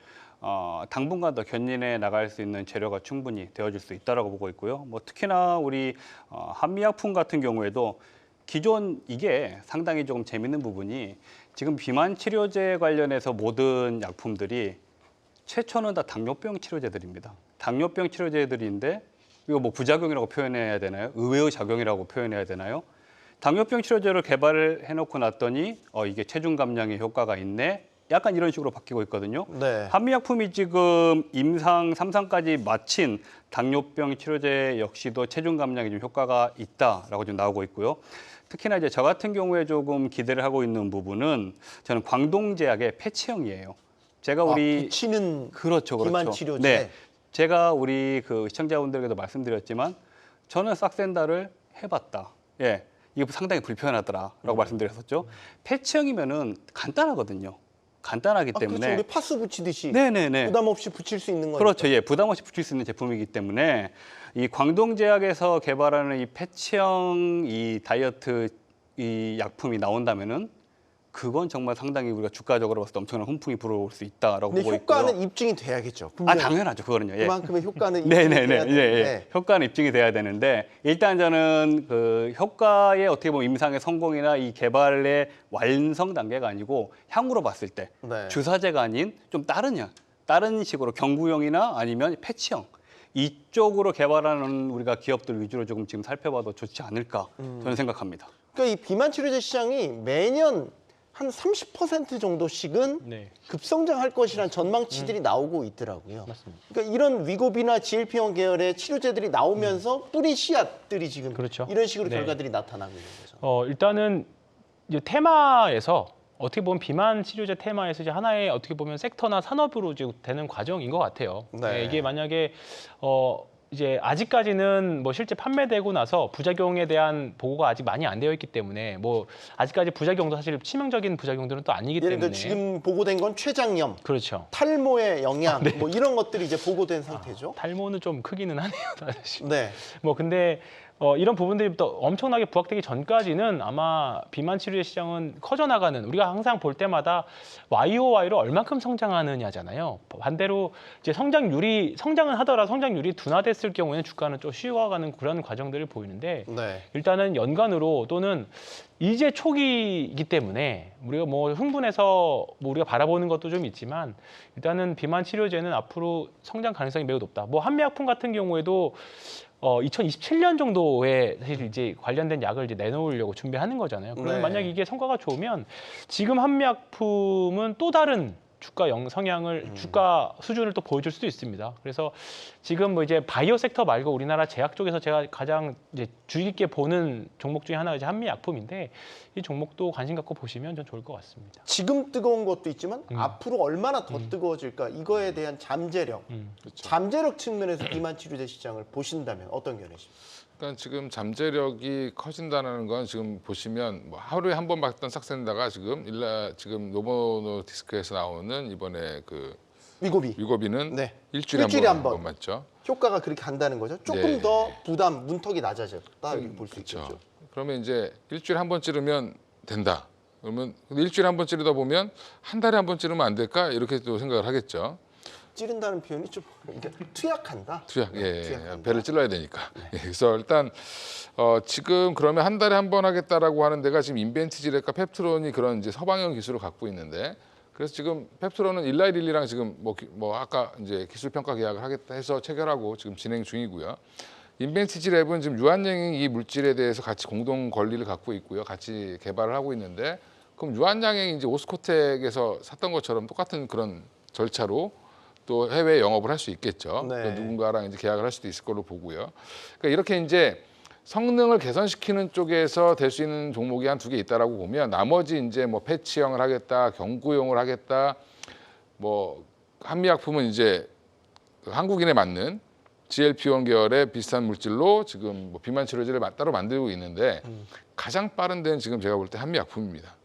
당분간 더 견인해 나갈 수 있는 재료가 충분히 되어줄 수 있다라고 보고 있고요. 뭐 특히나 우리 한미약품 같은 경우에도 기존 이게 상당히 조금 재밌는 부분이 지금 비만 치료제 관련해서 모든 약품들이 최초는 다 당뇨병 치료제들입니다. 당뇨병 치료제들인데 이거 뭐 부작용이라고 표현해야 되나요? 의외의 작용이라고 표현해야 되나요? 당뇨병 치료제를 개발을 해놓고 났더니 이게 체중 감량에 효과가 있네. 약간 이런 식으로 바뀌고 있거든요. 네. 한미약품이 지금 임상 3상까지 마친 당뇨병 치료제 역시도 체중 감량에 좀 효과가 있다라고 좀 나오고 있고요. 특히나 이제 저 같은 경우에 조금 기대를 하고 있는 부분은 저는 광동제약의 패치형이에요. 제가 우리 붙이는 그렇죠. 비만 치료제. 네, 제가 우리 그 시청자분들에게도 말씀드렸지만 저는 싹센다를 해봤다. 예, 이거 상당히 불편하더라라고 말씀드렸었죠. 패치형이면은 간단하거든요. 간단하기 때문에 그렇죠. 우리 파스 붙이듯이 네네네. 부담 없이 붙일 수 있는 거니까. 그렇죠. 예, 부담 없이 붙일 수 있는 제품이기 때문에 이 광동제약에서 개발하는 이 패치형 이 다이어트 이 약품이 나온다면은 그건 정말 상당히 우리가 주가적으로 봤을 때 엄청난 훈풍이 불어올 수 있다라고 근데 보고 효과는 있고요. 입증이 돼야겠죠. 분명히. 당연하죠. 그거는요. 예. 그만큼의 효과는 입증이 네네네. 돼야 예, 되는데. 예. 효과는 입증이 돼야 되는데 일단 저는 그 효과의 어떻게 보면 임상의 성공이나 이 개발의 완성 단계가 아니고 향후로 봤을 때 네. 주사제가 아닌 좀 다른 식으로 경구형이나 아니면 패치형 이쪽으로 개발하는 우리가 기업들 위주로 조금 지금 살펴봐도 좋지 않을까 저는 생각합니다. 그러니까 이 비만 치료제 시장이 매년 한 30% 정도씩은 네. 급성장할 것이라는 전망치들이 나오고 있더라고요. 맞습니다. 그러니까 이런 위고비나 GLP-1 계열의 치료제들이 나오면서 뿌리 씨앗들이 지금 그렇죠. 이런 식으로 네. 결과들이 나타나고 있는 거죠. 일단은 이제 테마에서 어떻게 보면 비만 치료제 테마에서 이제 하나의 어떻게 보면 섹터나 산업으로 이제 되는 과정인 것 같아요. 네. 이게 만약에 이제 아직까지는 뭐 실제 판매되고 나서 부작용에 대한 보고가 아직 많이 안 되어 있기 때문에 뭐 아직까지 부작용도 사실 치명적인 부작용들은 또 아니기 예를 때문에 들어 지금 보고된 건 췌장염, 그렇죠. 탈모의 영향, 뭐 이런 것들이 이제 보고된 상태죠. 탈모는 좀 크기는 하네요, 사실. 네. 뭐 근데 이런 부분들이 또 엄청나게 부각되기 전까지는 아마 비만 치료제 시장은 커져나가는, 우리가 항상 볼 때마다 YOY로 얼만큼 성장하느냐잖아요. 반대로 이제 성장은 하더라도 성장률이 둔화됐을 경우에는 주가는 좀 쉬어가는 그런 과정들을 보이는데 네. 일단은 연간으로 또는 이제 초기이기 때문에 우리가 뭐 흥분해서 뭐 우리가 바라보는 것도 좀 있지만 일단은 비만 치료제는 앞으로 성장 가능성이 매우 높다. 뭐 한미약품 같은 경우에도 2027년 정도에 사실 이제 관련된 약을 이제 내놓으려고 준비하는 거잖아요. 그러면 네. 만약 이게 성과가 좋으면 지금 한미약품은 또 다른 주가 성향을 주가 수준을 또 보여줄 수도 있습니다. 그래서 지금 뭐 이제 바이오 섹터 말고 우리나라 제약 쪽에서 제가 가장 이제 주의 깊게 보는 종목 중에 하나가 이제 한미약품인데 이 종목도 관심 갖고 보시면 전 좋을 것 같습니다. 지금 뜨거운 것도 있지만 앞으로 얼마나 더 뜨거워질까 이거에 대한 잠재력, 그렇죠. 잠재력 측면에서 비만 치료제 시장을 보신다면 어떤 견해십니까? 그러니까 지금 잠재력이 커진다는 건 지금 보시면 뭐 하루에 한 번 봤던 삭센다가 지금 노보노디스크에서 나오는 이번에 그 위고비 위고비는 네. 일주일에 일주일에 한 한 번 번. 맞죠? 효과가 그렇게 간다는 거죠. 조금 네. 더 부담, 문턱이 낮아졌다 이렇게 볼 수 그렇죠. 있겠죠. 그러면 이제 일주일에 한 번 찌르면 된다. 그러면 근데 일주일에 한 번 찌르다 보면 한 달에 한 번 찌르면 안 될까 이렇게 또 생각을 하겠죠. 찌른다는 표현이 좀 이게 투약한다. 투약, 예, 투약한다. 배를 찔러야 되니까. 예, 그래서 일단 지금 그러면 한 달에 한 번 하겠다라고 하는 데가 지금 인벤티지렉과 펩트론이 그런 이제 서방형 기술을 갖고 있는데, 그래서 지금 펩트론은 일라이릴리랑 지금 뭐 아까 이제 기술 평가 계약을 하겠다 해서 체결하고 지금 진행 중이고요. 인벤티지랩은 지금 유한양행 이 물질에 대해서 같이 공동 권리를 갖고 있고요. 같이 개발을 하고 있는데, 그럼 유한양행이 이제 오스코텍에서 샀던 것처럼 똑같은 그런 절차로 또 해외 영업을 할 수 있겠죠. 네. 또 누군가랑 이제 계약을 할 수도 있을 걸로 보고요. 그러니까 이렇게 이제 성능을 개선시키는 쪽에서 될 수 있는 종목이 한 두 개 있다라고 보면, 나머지 이제 뭐 패치형을 하겠다, 경구용을 하겠다, 뭐 한미약품은 이제 한국인에 맞는 GLP-1 계열의 비슷한 물질로 지금 뭐 비만 치료제를 따로 만들고 있는데 가장 빠른 데는 지금 제가 볼 때 한미약품입니다.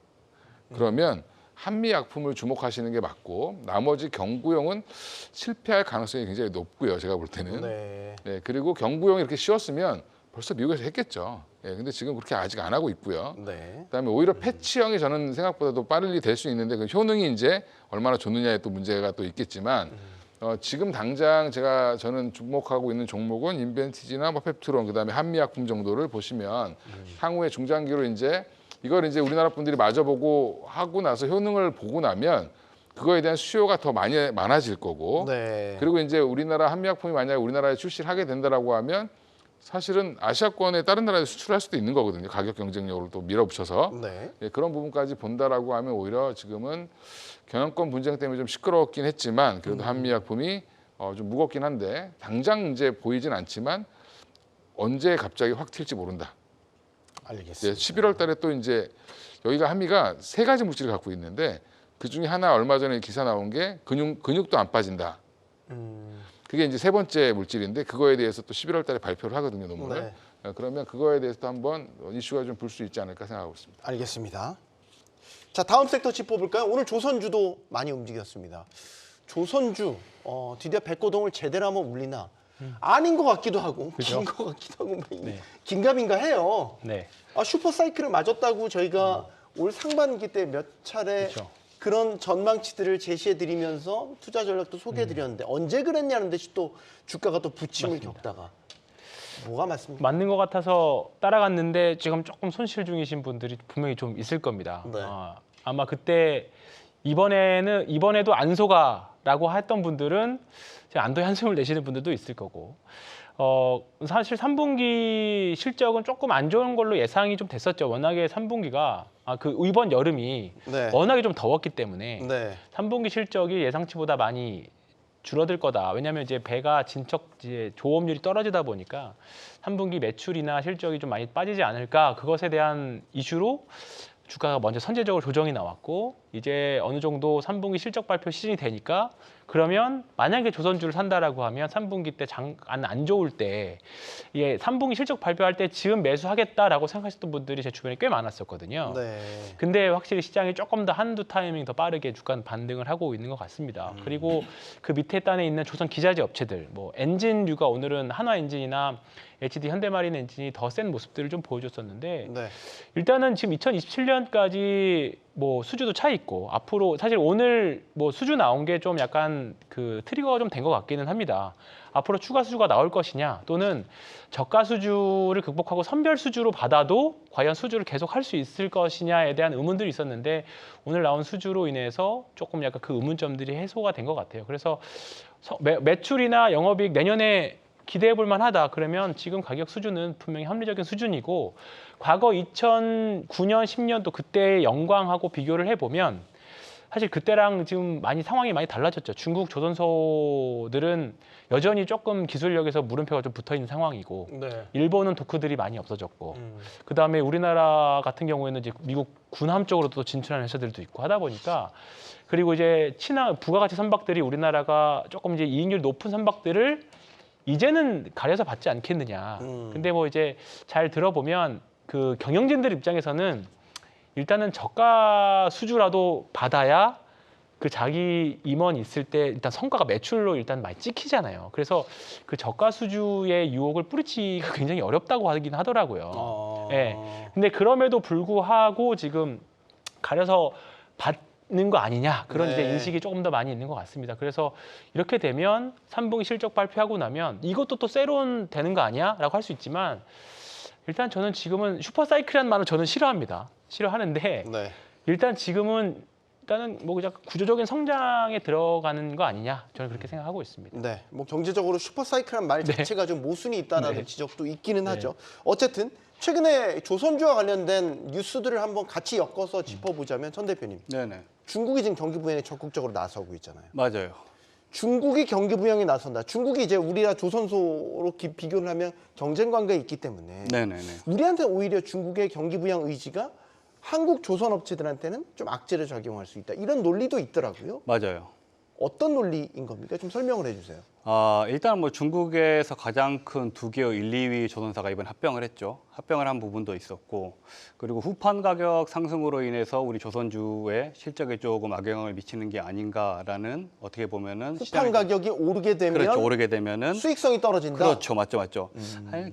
그러면 한미약품을 주목하시는 게 맞고, 나머지 경구용은 실패할 가능성이 굉장히 높고요. 제가 볼 때는. 네. 네, 그리고 경구용이 이렇게 쉬웠으면 벌써 미국에서 했겠죠. 예, 근데 지금 그렇게 아직 안 하고 있고요. 네. 그다음에 오히려 패치형이 저는 생각보다도 빠르게 될 수 있는데, 그 효능이 이제 얼마나 좋느냐에 또 문제가 또 있겠지만, 지금 당장 저는 주목하고 있는 종목은 인벤티지나 뭐 펩트론, 그다음에 한미약품 정도를 보시면 향후에 중장기로 이제 이걸 이제 우리나라 분들이 마저보고 하고 나서 효능을 보고 나면 그거에 대한 수요가 더 많아질 거고, 네. 그리고 이제 우리나라 한미약품이 만약에 우리나라에 출시를 하게 된다라고 하면 사실은 아시아권의 다른 나라에 수출할 수도 있는 거거든요. 가격 경쟁력을 또 밀어붙여서. 네. 예, 그런 부분까지 본다라고 하면 오히려 지금은 경영권 분쟁 때문에 좀 시끄러웠긴 했지만 그래도 한미약품이 좀 무겁긴 한데 당장 이제 보이진 않지만 언제 갑자기 확 튈지 모른다. 알겠습니다. 예, 11월 달에 또 이제 여기가 한미가 세 가지 물질을 갖고 있는데 그 중에 하나 얼마 전에 기사 나온 게 근육도 안 빠진다. 그게 이제 세 번째 물질인데 그거에 대해서 또 11월 달에 발표를 하거든요, 논문을. 네. 예, 그러면 그거에 대해서도 한번 이슈가 좀 불 수 있지 않을까 생각하고 있습니다. 알겠습니다. 자, 다음 섹터 짚어볼까요? 오늘 조선주도 많이 움직였습니다. 조선주 드디어 백고동을 제대로 한번 울리나 아닌 것 같기도 하고 긴 것 같기도 하고 네. 긴가민가 해요. 네. 슈퍼사이클을 맞았다고 저희가 올 상반기 때 몇 차례 그렇죠. 그런 전망치들을 제시해드리면서 투자 전략도 소개해드렸는데 언제 그랬냐는 듯이 또 주가가 또 부침을 겪다가 뭐가 맞습니까? 맞는 것 같아서 따라갔는데 지금 조금 손실 중이신 분들이 분명히 좀 있을 겁니다. 네. 아마 그때 이번에도 안 속아라고 했던 분들은 안도의 한숨을 내시는 분들도 있을 거고, 사실 3분기 실적은 조금 안 좋은 걸로 예상이 좀 됐었죠. 워낙에 3분기가 이번 여름이 네. 워낙에 좀 더웠기 때문에 네. 3분기 실적이 예상치보다 많이 줄어들 거다. 왜냐하면 이제 배가 이제 조업률이 떨어지다 보니까 3분기 매출이나 실적이 좀 많이 빠지지 않을까, 그것에 대한 이슈로 주가가 먼저 선제적으로 조정이 나왔고, 이제 어느 정도 3분기 실적 발표 시즌이 되니까 그러면 만약에 조선주를 산다라고 하면 3분기 때 장 안 좋을 때 이게 3분기 실적 발표할 때 지금 매수하겠다라고 생각하셨던 분들이 제 주변에 꽤 많았었거든요. 네. 근데 확실히 시장이 조금 더 한두 타이밍 더 빠르게 주가 반등을 하고 있는 것 같습니다. 그리고 그 밑에 단에 있는 조선 기자재 업체들, 뭐 엔진류가 오늘은 한화 엔진이나 HD 현대마린 엔진이 더 센 모습들을 좀 보여줬었는데 네. 일단은 지금 2027년까지 뭐 수주도 차 있고 앞으로 사실 오늘 뭐 수주 나온 게 좀 약간 그 트리거가 좀 된 것 같기는 합니다. 앞으로 추가 수주가 나올 것이냐 또는 저가 수주를 극복하고 선별 수주로 받아도 과연 수주를 계속 할 수 있을 것이냐에 대한 의문들이 있었는데 오늘 나온 수주로 인해서 조금 약간 그 의문점들이 해소가 된 것 같아요. 그래서 매출이나 영업이익 내년에 기대해 볼 만하다. 그러면 지금 가격 수준은 분명히 합리적인 수준이고 과거 2009년, 10년도 그때의 영광하고 비교를 해보면 사실 그때랑 지금 상황이 많이 달라졌죠. 중국 조선소들은 여전히 조금 기술력에서 물음표가 좀 붙어 있는 상황이고 네. 일본은 도크들이 많이 없어졌고 그다음에 우리나라 같은 경우에는 이제 미국 군함 쪽으로도 또 진출하는 회사들도 있고 하다 보니까 그리고 이제 부가가치 선박들이 우리나라가 조금 이제 이익률 높은 선박들을 이제는 가려서 받지 않겠느냐. 근데 뭐 이제 잘 들어보면 그 경영진들 입장에서는 일단은 저가 수주라도 받아야 그 자기 임원 있을 때 일단 성과가 매출로 일단 많이 찍히잖아요. 그래서 그 저가 수주의 유혹을 뿌리치기가 굉장히 어렵다고 하긴 하더라고요. 예. 근데 그럼에도 불구하고 지금 가려서 받는 거 아니냐 그런 네. 이제 인식이 조금 더 많이 있는 것 같습니다. 그래서 이렇게 되면 3분기 실적 발표하고 나면 이것도 또 세론 되는 거 아니야?라고 할 수 있지만 일단 저는 지금은 슈퍼사이클이라는 말을 저는 싫어하는데 네. 일단 지금은 일단은 뭐 그냥 구조적인 성장에 들어가는 거 아니냐 저는 그렇게 생각하고 있습니다. 네. 뭐 경제적으로 슈퍼사이클한 말 자체가 좀 모순이 있다라는 네. 지적도 있기는 하죠. 어쨌든 최근에 조선주와 관련된 뉴스들을 한번 같이 엮어서 짚어보자면 천 대표님. 네네. 중국이 지금 경기 부양에 적극적으로 나서고 있잖아요. 맞아요. 중국이 경기 부양에 나선다. 중국이 이제 우리와 조선소로 비교를 하면 경쟁 관계에 있기 때문에 네네네. 우리한테 오히려 중국의 경기 부양 의지가 한국 조선 업체들한테는 좀 악재를 작용할 수 있다. 이런 논리도 있더라고요. 맞아요. 어떤 논리인 겁니까? 좀 설명을 해주세요. 일단 뭐 중국에서 가장 큰 두 개의 1, 2위 조선사가 이번 합병을 했죠. 합병을 한 부분도 있었고, 그리고 후판 가격 상승으로 인해서 우리 조선주의 실적에 조금 악영향을 미치는 게 아닌가라는 어떻게 보면은 후판 가격이 오르게 되면 그렇죠. 오르게 되면은 수익성이 떨어진다. 그렇죠. 맞죠.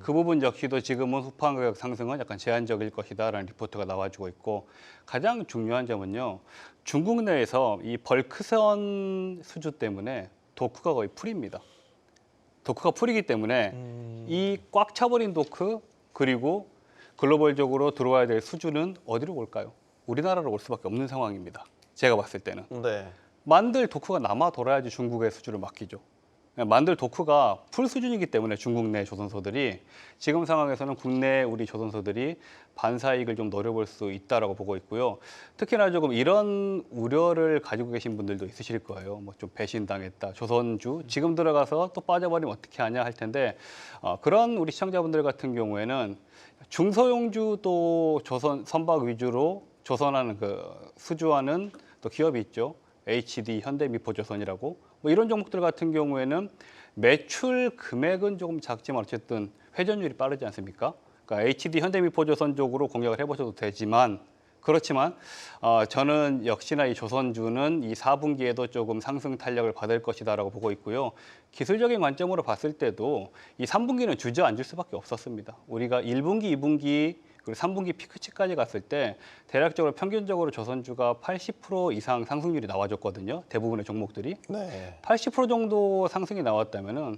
그 부분 역시도 지금은 후판 가격 상승은 약간 제한적일 것이다라는 리포트가 나와주고 있고, 가장 중요한 점은요. 중국 내에서 이 벌크선 수주 때문에 도크가 거의 풀입니다. 도크가 풀이기 때문에 이 꽉 차버린 도크 그리고 글로벌적으로 들어와야 될 수주는 어디로 올까요? 우리나라로 올 수밖에 없는 상황입니다. 제가 봤을 때는. 네. 만들 도크가 남아 돌아야지 중국의 수주를 맡기죠. 만들 도크가 풀 수준이기 때문에 중국 내 조선소들이 지금 상황에서는 국내 우리 조선소들이 반사이익을 좀 노려볼 수 있다라고 보고 있고요. 특히나 조금 이런 우려를 가지고 계신 분들도 있으실 거예요. 뭐 좀 배신당했다, 조선주 지금 들어가서 또 빠져버리면 어떻게 하냐 할 텐데 그런 우리 시청자분들 같은 경우에는 중소형주 또 조선 선박 위주로 조선하는 그 수주하는 또 기업이 있죠. HD 현대미포조선이라고 뭐 이런 종목들 같은 경우에는 매출 금액은 조금 작지만 어쨌든 회전율이 빠르지 않습니까? 그러니까 HD 현대미포조선 쪽으로 공략을 해보셔도 되지만 그렇지만 저는 역시나 이 조선주는 이 4분기에도 조금 상승 탄력을 받을 것이다라고 보고 있고요. 기술적인 관점으로 봤을 때도 이 3분기는 주저앉을 수밖에 없었습니다. 우리가 1분기, 2분기 그리고 3분기 피크치까지 갔을 때 대략적으로 평균적으로 조선주가 80% 이상 상승률이 나와줬거든요. 대부분의 종목들이. 네. 80% 정도 상승이 나왔다면은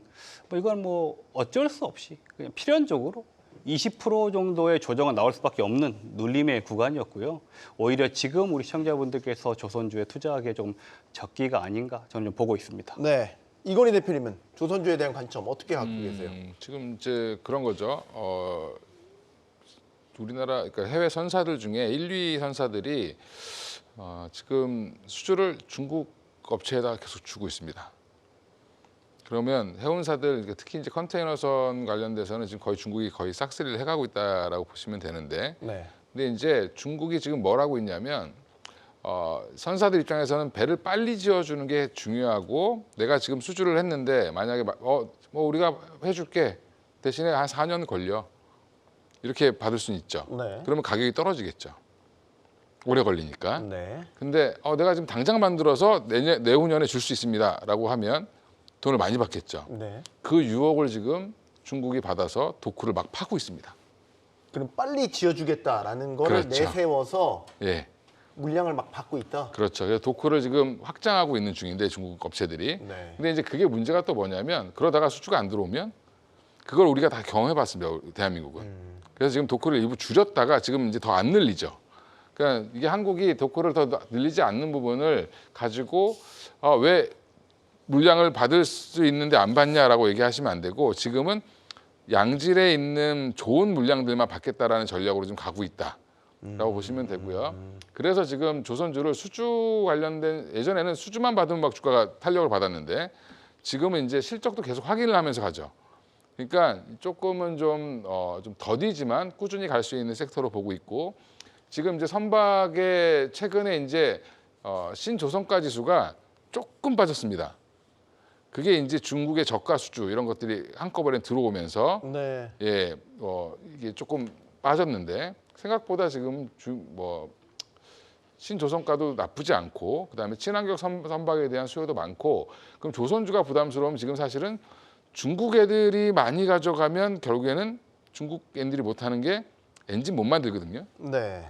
뭐 이건 뭐 어쩔 수 없이 그냥 필연적으로 20% 정도의 조정은 나올 수밖에 없는 눌림의 구간이었고요. 오히려 지금 우리 시청자분들께서 조선주에 투자하기에 좀 적기가 아닌가 저는 좀 보고 있습니다. 네. 이건희 대표님은 조선주에 대한 관점 어떻게 갖고 계세요? 지금 이제 그런 거죠. 우리나라 그러니까 해외 선사들 중에 1, 2 선사들이 지금 수주를 중국 업체에다 계속 주고 있습니다. 그러면 해운사들 특히 이제 컨테이너선 관련돼서는 지금 거의 중국이 거의 싹쓸이를 해가고 있다라고 보시면 되는데, 네. 근데 이제 중국이 지금 뭘 하고 있냐면 선사들 입장에서는 배를 빨리 지어주는 게 중요하고 내가 지금 수주를 했는데 만약에 뭐 우리가 해줄게 대신에 한 4년 걸려 이렇게 받을 수는 있죠. 네. 그러면 가격이 떨어지겠죠. 오래 걸리니까. 네. 근데 내가 지금 당장 만들어서 내후년에 줄 수 있습니다라고 하면 돈을 많이 받겠죠. 네. 그 유혹을 지금 중국이 받아서 도크를 막 파고 있습니다. 그럼 빨리 지어주겠다라는 거를 그렇죠. 내세워서 예, 물량을 막 받고 있다. 그렇죠. 그래서 도크를 지금 확장하고 있는 중인데 중국 업체들이. 네. 근데 이제 그게 문제가 또 뭐냐면 그러다가 수주가 안 들어오면 그걸 우리가 다 경험해봤습니다. 대한민국은. 그래서 지금 도크를 일부 줄였다가 지금 이제 더 안 늘리죠. 그러니까 이게 한국이 도크를 더 늘리지 않는 부분을 가지고 왜 물량을 받을 수 있는데 안 받냐라고 얘기하시면 안 되고 지금은 양질에 있는 좋은 물량들만 받겠다라는 전략으로 지금 가고 있다라고 보시면 되고요. 그래서 지금 조선주를 수주 관련된 예전에는 수주만 받으면 막 주가가 탄력을 받았는데 지금은 이제 실적도 계속 확인을 하면서 가죠. 그러니까 조금은 좀 더디지만 꾸준히 갈 수 있는 섹터로 보고 있고 지금 이제 선박의 최근에 이제 신조선가 지수가 조금 빠졌습니다. 그게 이제 중국의 저가 수주 이런 것들이 한꺼번에 들어오면서 네. 이게 조금 빠졌는데 생각보다 지금 신조선가도 나쁘지 않고 그다음에 친환경 선박에 대한 수요도 많고 그럼 조선주가 부담스러우면 지금 사실은 중국 애들이 많이 가져가면 결국에는 중국 애들이 못하는 게 엔진 못 만들거든요. 네.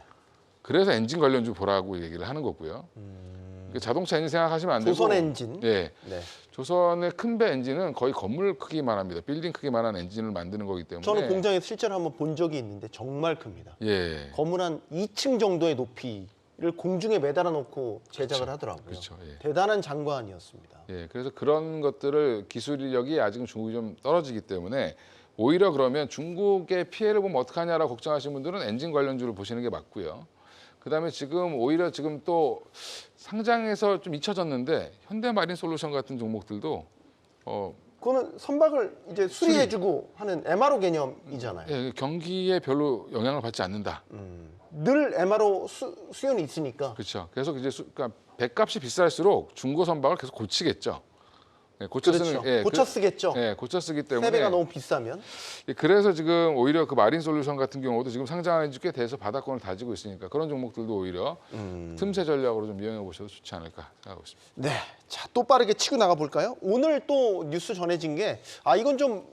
그래서 엔진 관련주 보라고 얘기를 하는 거고요. 그러니까 자동차 엔진 생각하시면 안 되고 조선 엔진. 예, 네. 조선의 큰 배 엔진은 거의 건물 크기만 합니다. 빌딩 크기만한 엔진을 만드는 거기 때문에 저는 공장에서 실제로 한번 본 적이 있는데 정말 큽니다. 예, 건물 한 2층 정도의 높이를 공중에 매달아 놓고 제작을 하더라고요. 그렇죠. 예. 대단한 장관이었습니다. 예, 그래서 그런 것들을 기술력이 아직은 중국이 좀 떨어지기 때문에 오히려 그러면 중국의 피해를 보면 어떡하냐라고 걱정하시는 분들은 엔진 관련주를 보시는 게 맞고요. 그다음에 지금 오히려 지금 또 상장에서 좀 잊혀졌는데 현대마린솔루션 같은 종목들도 그거는 선박을 이제 수리해주고 하는 MRO 개념이잖아요. 예, 경기에 별로 영향을 받지 않는다. 늘 MRO 수요는 있으니까. 그렇죠. 계속 이제 그러니까 배값이 비쌀수록 중고 선박을 계속 고치겠죠. 예, 고쳐 쓰는 그렇죠. 고쳐 쓰겠죠. 고쳐 쓰기 때문에 세배가 너무 비싸면. 그래서 지금 오히려 그 마린솔루션 같은 경우도 지금 상장한 지 꽤 돼서 바닥권을 다지고 있으니까 그런 종목들도 오히려 틈새 전략으로 좀 이용해 보셔도 좋지 않을까 생각하고 있습니다. 네. 자, 또 빠르게 치고 나가 볼까요? 오늘 또 뉴스 전해진 게 이건 좀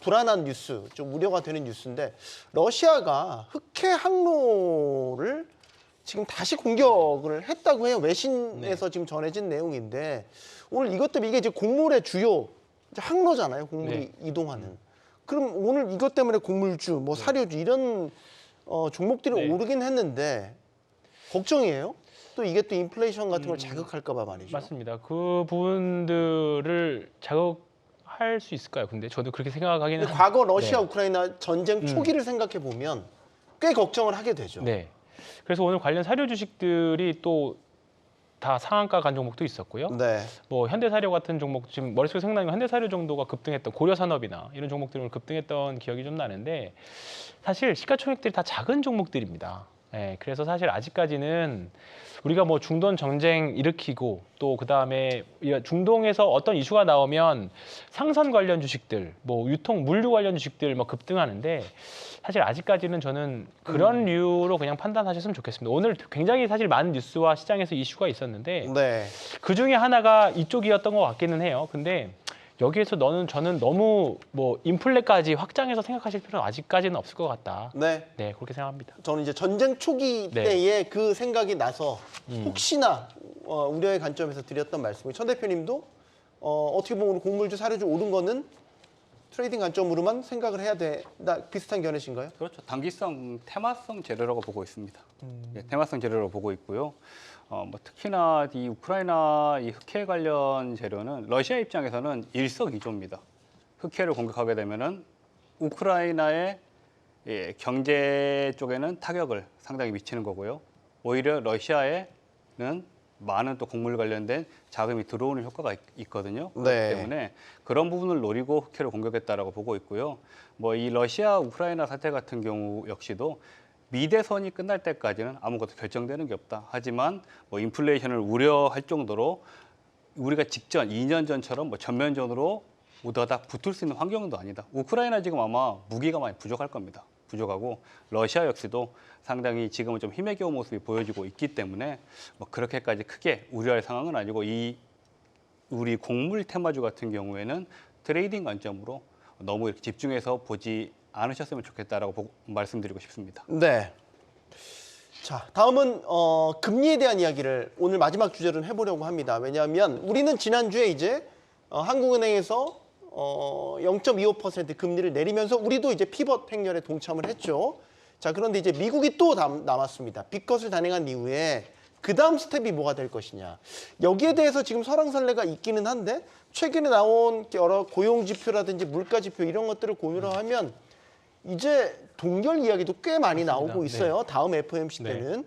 불안한 뉴스, 좀 우려가 되는 뉴스인데 러시아가 흑해 항로를 지금 다시 공격을 했다고 해요. 외신에서 지금 전해진 내용인데 오늘 이것 때문에 이게 이제 곡물의 주요 이제 항로잖아요. 곡물이 이동하는. 그럼 오늘 이것 때문에 곡물주, 뭐 사료주 이런 종목들이 오르긴 했는데 걱정이에요. 또 이게 또 인플레이션 같은 걸 자극할까 봐 말이죠. 맞습니다. 그 부분들을 자극할 수 있을까요? 근데 저도 그렇게 생각하기는 근데 과거 러시아 네. 우크라이나 전쟁 초기를 생각해 보면 꽤 걱정을 하게 되죠. 네. 그래서 오늘 관련 사료 주식들이 또 다 상한가 간 종목도 있었고요. 네. 뭐 현대사료 같은 종목 지금 머릿속에 생각나는 건 현대사료 정도가 급등했던 고려산업이나 이런 종목들은 급등했던 기억이 좀 나는데 사실 시가총액들이 다 작은 종목들입니다. 예, 그래서 사실 아직까지는 우리가 뭐 중동 전쟁 일으키고 또 그다음에 중동에서 어떤 이슈가 나오면 상선 관련 주식들, 뭐 유통 물류 관련 주식들 뭐 급등하는데 사실 아직까지는 저는 그런 류로 그냥 판단하셨으면 좋겠습니다. 오늘 굉장히 사실 많은 뉴스와 시장에서 이슈가 있었는데 네. 그 중에 하나가 이쪽이었던 것 같기는 해요. 근데 여기에서 저는 너무 뭐 인플레까지 확장해서 생각하실 필요는 아직까지는 없을 것 같다. 네. 네, 그렇게 생각합니다. 저는 이제 전쟁 초기 네. 때에 그 생각이 나서 혹시나 우려의 관점에서 드렸던 말씀이에요. 천 대표님도 어떻게 보면 곡물주, 사료주 오른 거는 트레이딩 관점으로만 생각을 해야 된다. 비슷한 견해신가요? 그렇죠. 단기성, 테마성 재료라고 보고 있습니다. 예, 테마성 재료로 보고 있고요. 뭐 특히나 이 우크라이나 이 흑해 관련 재료는 러시아 입장에서는 일석이조입니다. 흑해를 공격하게 되면은 우크라이나의 경제 쪽에는 타격을 상당히 미치는 거고요. 오히려 러시아에는 많은 또 곡물 관련된 자금이 들어오는 효과가 있거든요. 네. 그렇기 때문에 그런 부분을 노리고 흑해를 공격했다라고 보고 있고요. 뭐 이 러시아 우크라이나 사태 같은 경우 역시도 미대선이 끝날 때까지는 아무것도 결정되는 게 없다. 하지만 뭐 인플레이션을 우려할 정도로 우리가 직전 2년 전처럼 뭐 전면전으로 우다닥 붙을 수 있는 환경도 아니다. 우크라이나 지금 아마 무기가 많이 부족할 겁니다. 부족하고 러시아 역시도 상당히 지금은 좀 힘의 겨운 모습이 보여지고 있기 때문에 뭐 그렇게까지 크게 우려할 상황은 아니고 이 우리 곡물 테마주 같은 경우에는 트레이딩 관점으로 너무 이렇게 집중해서 보지 않으셨으면 좋겠다라고 말씀드리고 싶습니다. 네. 자, 다음은 금리에 대한 이야기를 오늘 마지막 주제로 해보려고 합니다. 왜냐하면 우리는 지난주에 이제 한국은행에서 0.25% 금리를 내리면서 우리도 이제 피벗 행렬에 동참을 했죠. 자, 그런데 이제 미국이 또 남았습니다. 빅컷을 단행한 이후에 그 다음 스텝이 뭐가 될 것이냐. 여기에 대해서 지금 설왕설래가 있기는 한데 최근에 나온 여러 고용 지표라든지 물가 지표 이런 것들을 고려하면 이제 동결 이야기도 꽤 많이 나오고 있어요. 다음 FOMC 때는.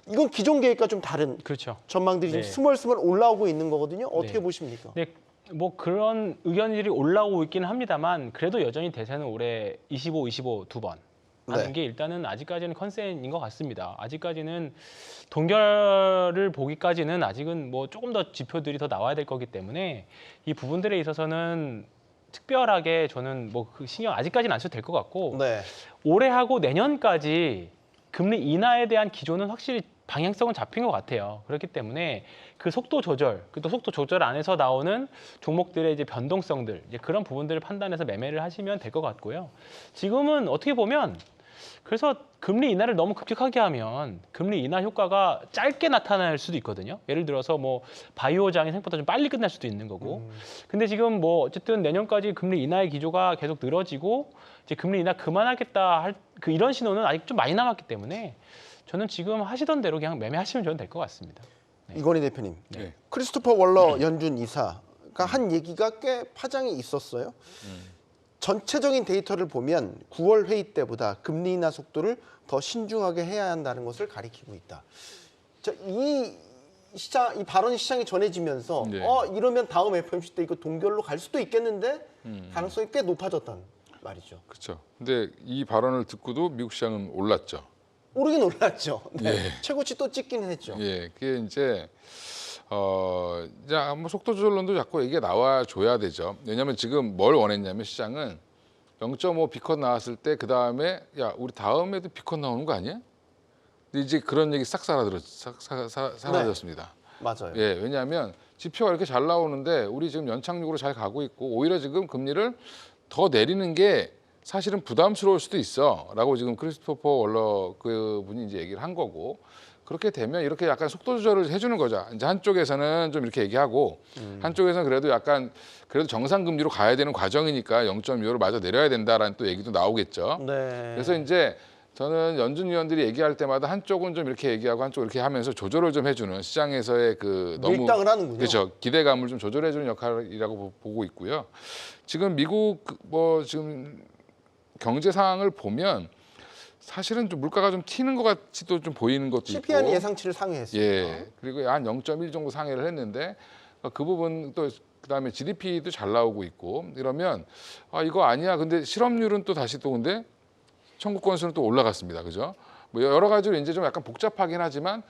이건 기존 계획과 좀 다른 그렇죠. 전망들이 지금 네. 스멀스멀 올라오고 있는 거거든요. 어떻게 네. 보십니까? 네, 뭐 그런 의견들이 올라오고 있기는 합니다만 그래도 여전히 대세는 올해 25 두 번 하는 네. 게 일단은 아직까지는 컨센인 것 같습니다. 아직까지는 동결을 보기까지는 아직은 뭐 조금 더 지표들이 더 나와야 될 거기 때문에 이 부분들에 있어서는 특별하게 저는 뭐 그 신경 아직까지는 안 써도 될 것 같고 네. 올해하고 내년까지 금리 인하에 대한 기조는 확실히 방향성은 잡힌 것 같아요. 그렇기 때문에 그 속도 조절, 또 속도 조절 안에서 나오는 종목들의 이제 변동성들, 이제 그런 부분들을 판단해서 매매를 하시면 될 것 같고요. 지금은 어떻게 보면 그래서 금리 인하를 너무 급격하게 하면 금리 인하 효과가 짧게 나타날 수도 있거든요. 예를 들어서 뭐 바이오장이 생각보다 좀 빨리 끝날 수도 있는 거고. 근데 지금 뭐 어쨌든 내년까지 금리 인하의 기조가 계속 늘어지고 이제 금리 인하 그만하겠다 할 이런 신호는 아직 좀 많이 남았기 때문에 저는 지금 하시던 대로 그냥 매매하시면 저는 될 것 같습니다. 이건희 대표님. 네. 크리스토퍼 월러 연준 이사가 한 얘기가 꽤 파장이 있었어요. 전체적인 데이터를 보면 9월 회의 때보다 금리 인하 속도를 더 신중하게 해야 한다는 것을 가리키고 있다. 자, 이 발언이 시장에 전해지면서 네. 이러면 다음 FOMC 때 이거 동결로 갈 수도 있겠는데 가능성이 꽤 높아졌단 말이죠. 그렇죠. 근데 이 발언을 듣고도 미국 시장은 올랐죠. 오르긴 올랐죠. 네. 예. 최고치 또 찍기는 했죠. 예, 그게 이제 뭐 속도 조절론도 자꾸 얘기가 나와줘야 되죠. 왜냐하면 지금 뭘 원했냐면 시장은 0.5 비컷 나왔을 때 그 다음에 야 우리 다음에도 비컷 나오는 거 아니야? 근데 이제 그런 얘기 싹 사라졌습니다. 맞아요. 예, 왜냐하면 지표가 이렇게 잘 나오는데 우리 지금 연착륙으로 잘 가고 있고 오히려 지금 금리를 더 내리는 게 사실은 부담스러울 수도 있어라고 지금 크리스토퍼 월러 그 분이 이제 얘기를 한 거고 그렇게 되면 이렇게 약간 속도 조절을 해주는 거죠. 이제 한쪽에서는 좀 이렇게 얘기하고 한쪽에서는 그래도 약간 그래도 정상 금리로 가야 되는 과정이니까 0.25를 마저 내려야 된다라는 또 얘기도 나오겠죠. 네. 그래서 이제 저는 연준 위원들이 얘기할 때마다 한쪽은 좀 이렇게 얘기하고 한쪽 이렇게 하면서 조절을 좀 해주는 시장에서의 그 너무 밀당을 하는군요. 그렇죠. 기대감을 좀 조절해주는 역할이라고 보고 있고요. 지금 미국 뭐 지금 경제 상황을 보면 사실은 좀 물가가 좀 튀는 것 같이도 좀 보이는 것도 CPI는 있고. 예상치를 상회했습니다. 예. 그리고 한 0.1 정도 상회를 했는데 그 부분 또 그다음에 GDP도 잘 나오고 있고 이러면 이거 아니야. 근데 실업률은 또 다시 또 근데 청구 건수는 또 올라갔습니다. 그죠? 뭐 여러 가지로 이제 좀 약간 복잡하긴 하지만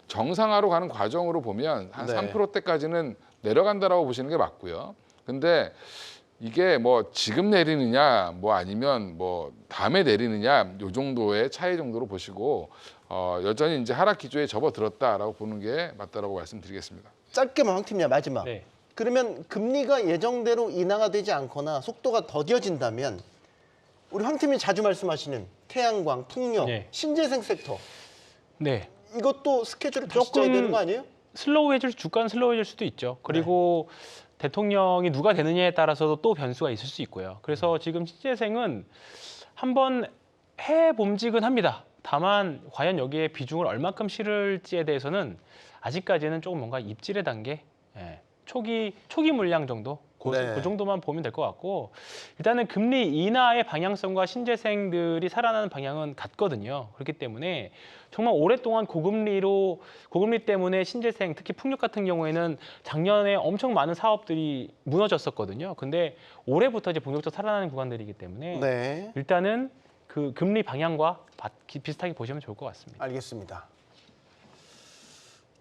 정상화로 가는 과정으로 보면 한 네. 3%대까지는 내려간다라고 보시는 게 맞고요. 근데 이게 뭐 지금 내리느냐 뭐 아니면 뭐 다음에 내리느냐 요 정도의 차이 정도로 보시고 여전히 이제 하락 기조에 접어들었다라고 보는 게 맞다라고 말씀드리겠습니다. 짧게만 황팀장 마지막. 네. 그러면 금리가 예정대로 인하가 되지 않거나 속도가 더뎌진다면 우리 황팀이 자주 말씀하시는 태양광, 풍력, 네. 신재생 섹터 네. 이것도 스케줄을 다시 짜야 되는 거 아니에요? 슬로우해질 주가는 슬로우해질 수도 있죠. 그리고 대통령이 누가 되느냐에 따라서도 또 변수가 있을 수 있고요. 그래서 지금 신재생은 한번 해봄직은 합니다. 다만 과연 여기에 비중을 얼마큼 실을지에 대해서는 아직까지는 조금 뭔가 입질의 단계, 초기 물량 정도, 그 정도만 보면 될 것 같고 일단은 금리 인하의 방향성과 신재생들이 살아나는 방향은 같거든요. 그렇기 때문에 정말 오랫동안 고금리 때문에 신재생, 특히 풍력 같은 경우에는 작년에 엄청 많은 사업들이 무너졌었거든요. 근데 올해부터 이제 본격적으로 살아나는 구간들이기 때문에 일단은 그 금리 방향과 비슷하게 보시면 좋을 것 같습니다. 알겠습니다.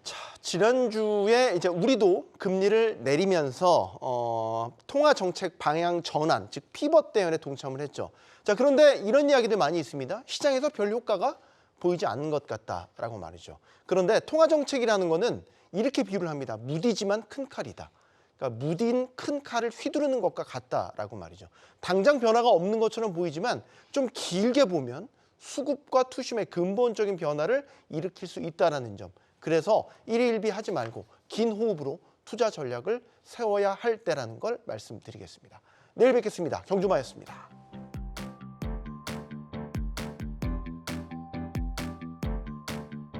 자, 지난주에 이제 우리도 금리를 내리면서 통화 정책 방향 전환, 즉 피벗 대응에 동참을 했죠. 자, 그런데 이런 이야기들 많이 있습니다. 시장에서 별 효과가 보이지 않는 것 같다라고 말이죠. 그런데 통화 정책이라는 거는 이렇게 비유를 합니다. 무디지만 큰 칼이다. 그러니까 무딘 큰 칼을 휘두르는 것과 같다라고 말이죠. 당장 변화가 없는 것처럼 보이지만 좀 길게 보면 수급과 투심의 근본적인 변화를 일으킬 수 있다는 점. 그래서 일희일비 하지 말고 긴 호흡으로 투자 전략을 세워야 할 때라는 걸 말씀드리겠습니다. 내일 뵙겠습니다. 경주마였습니다.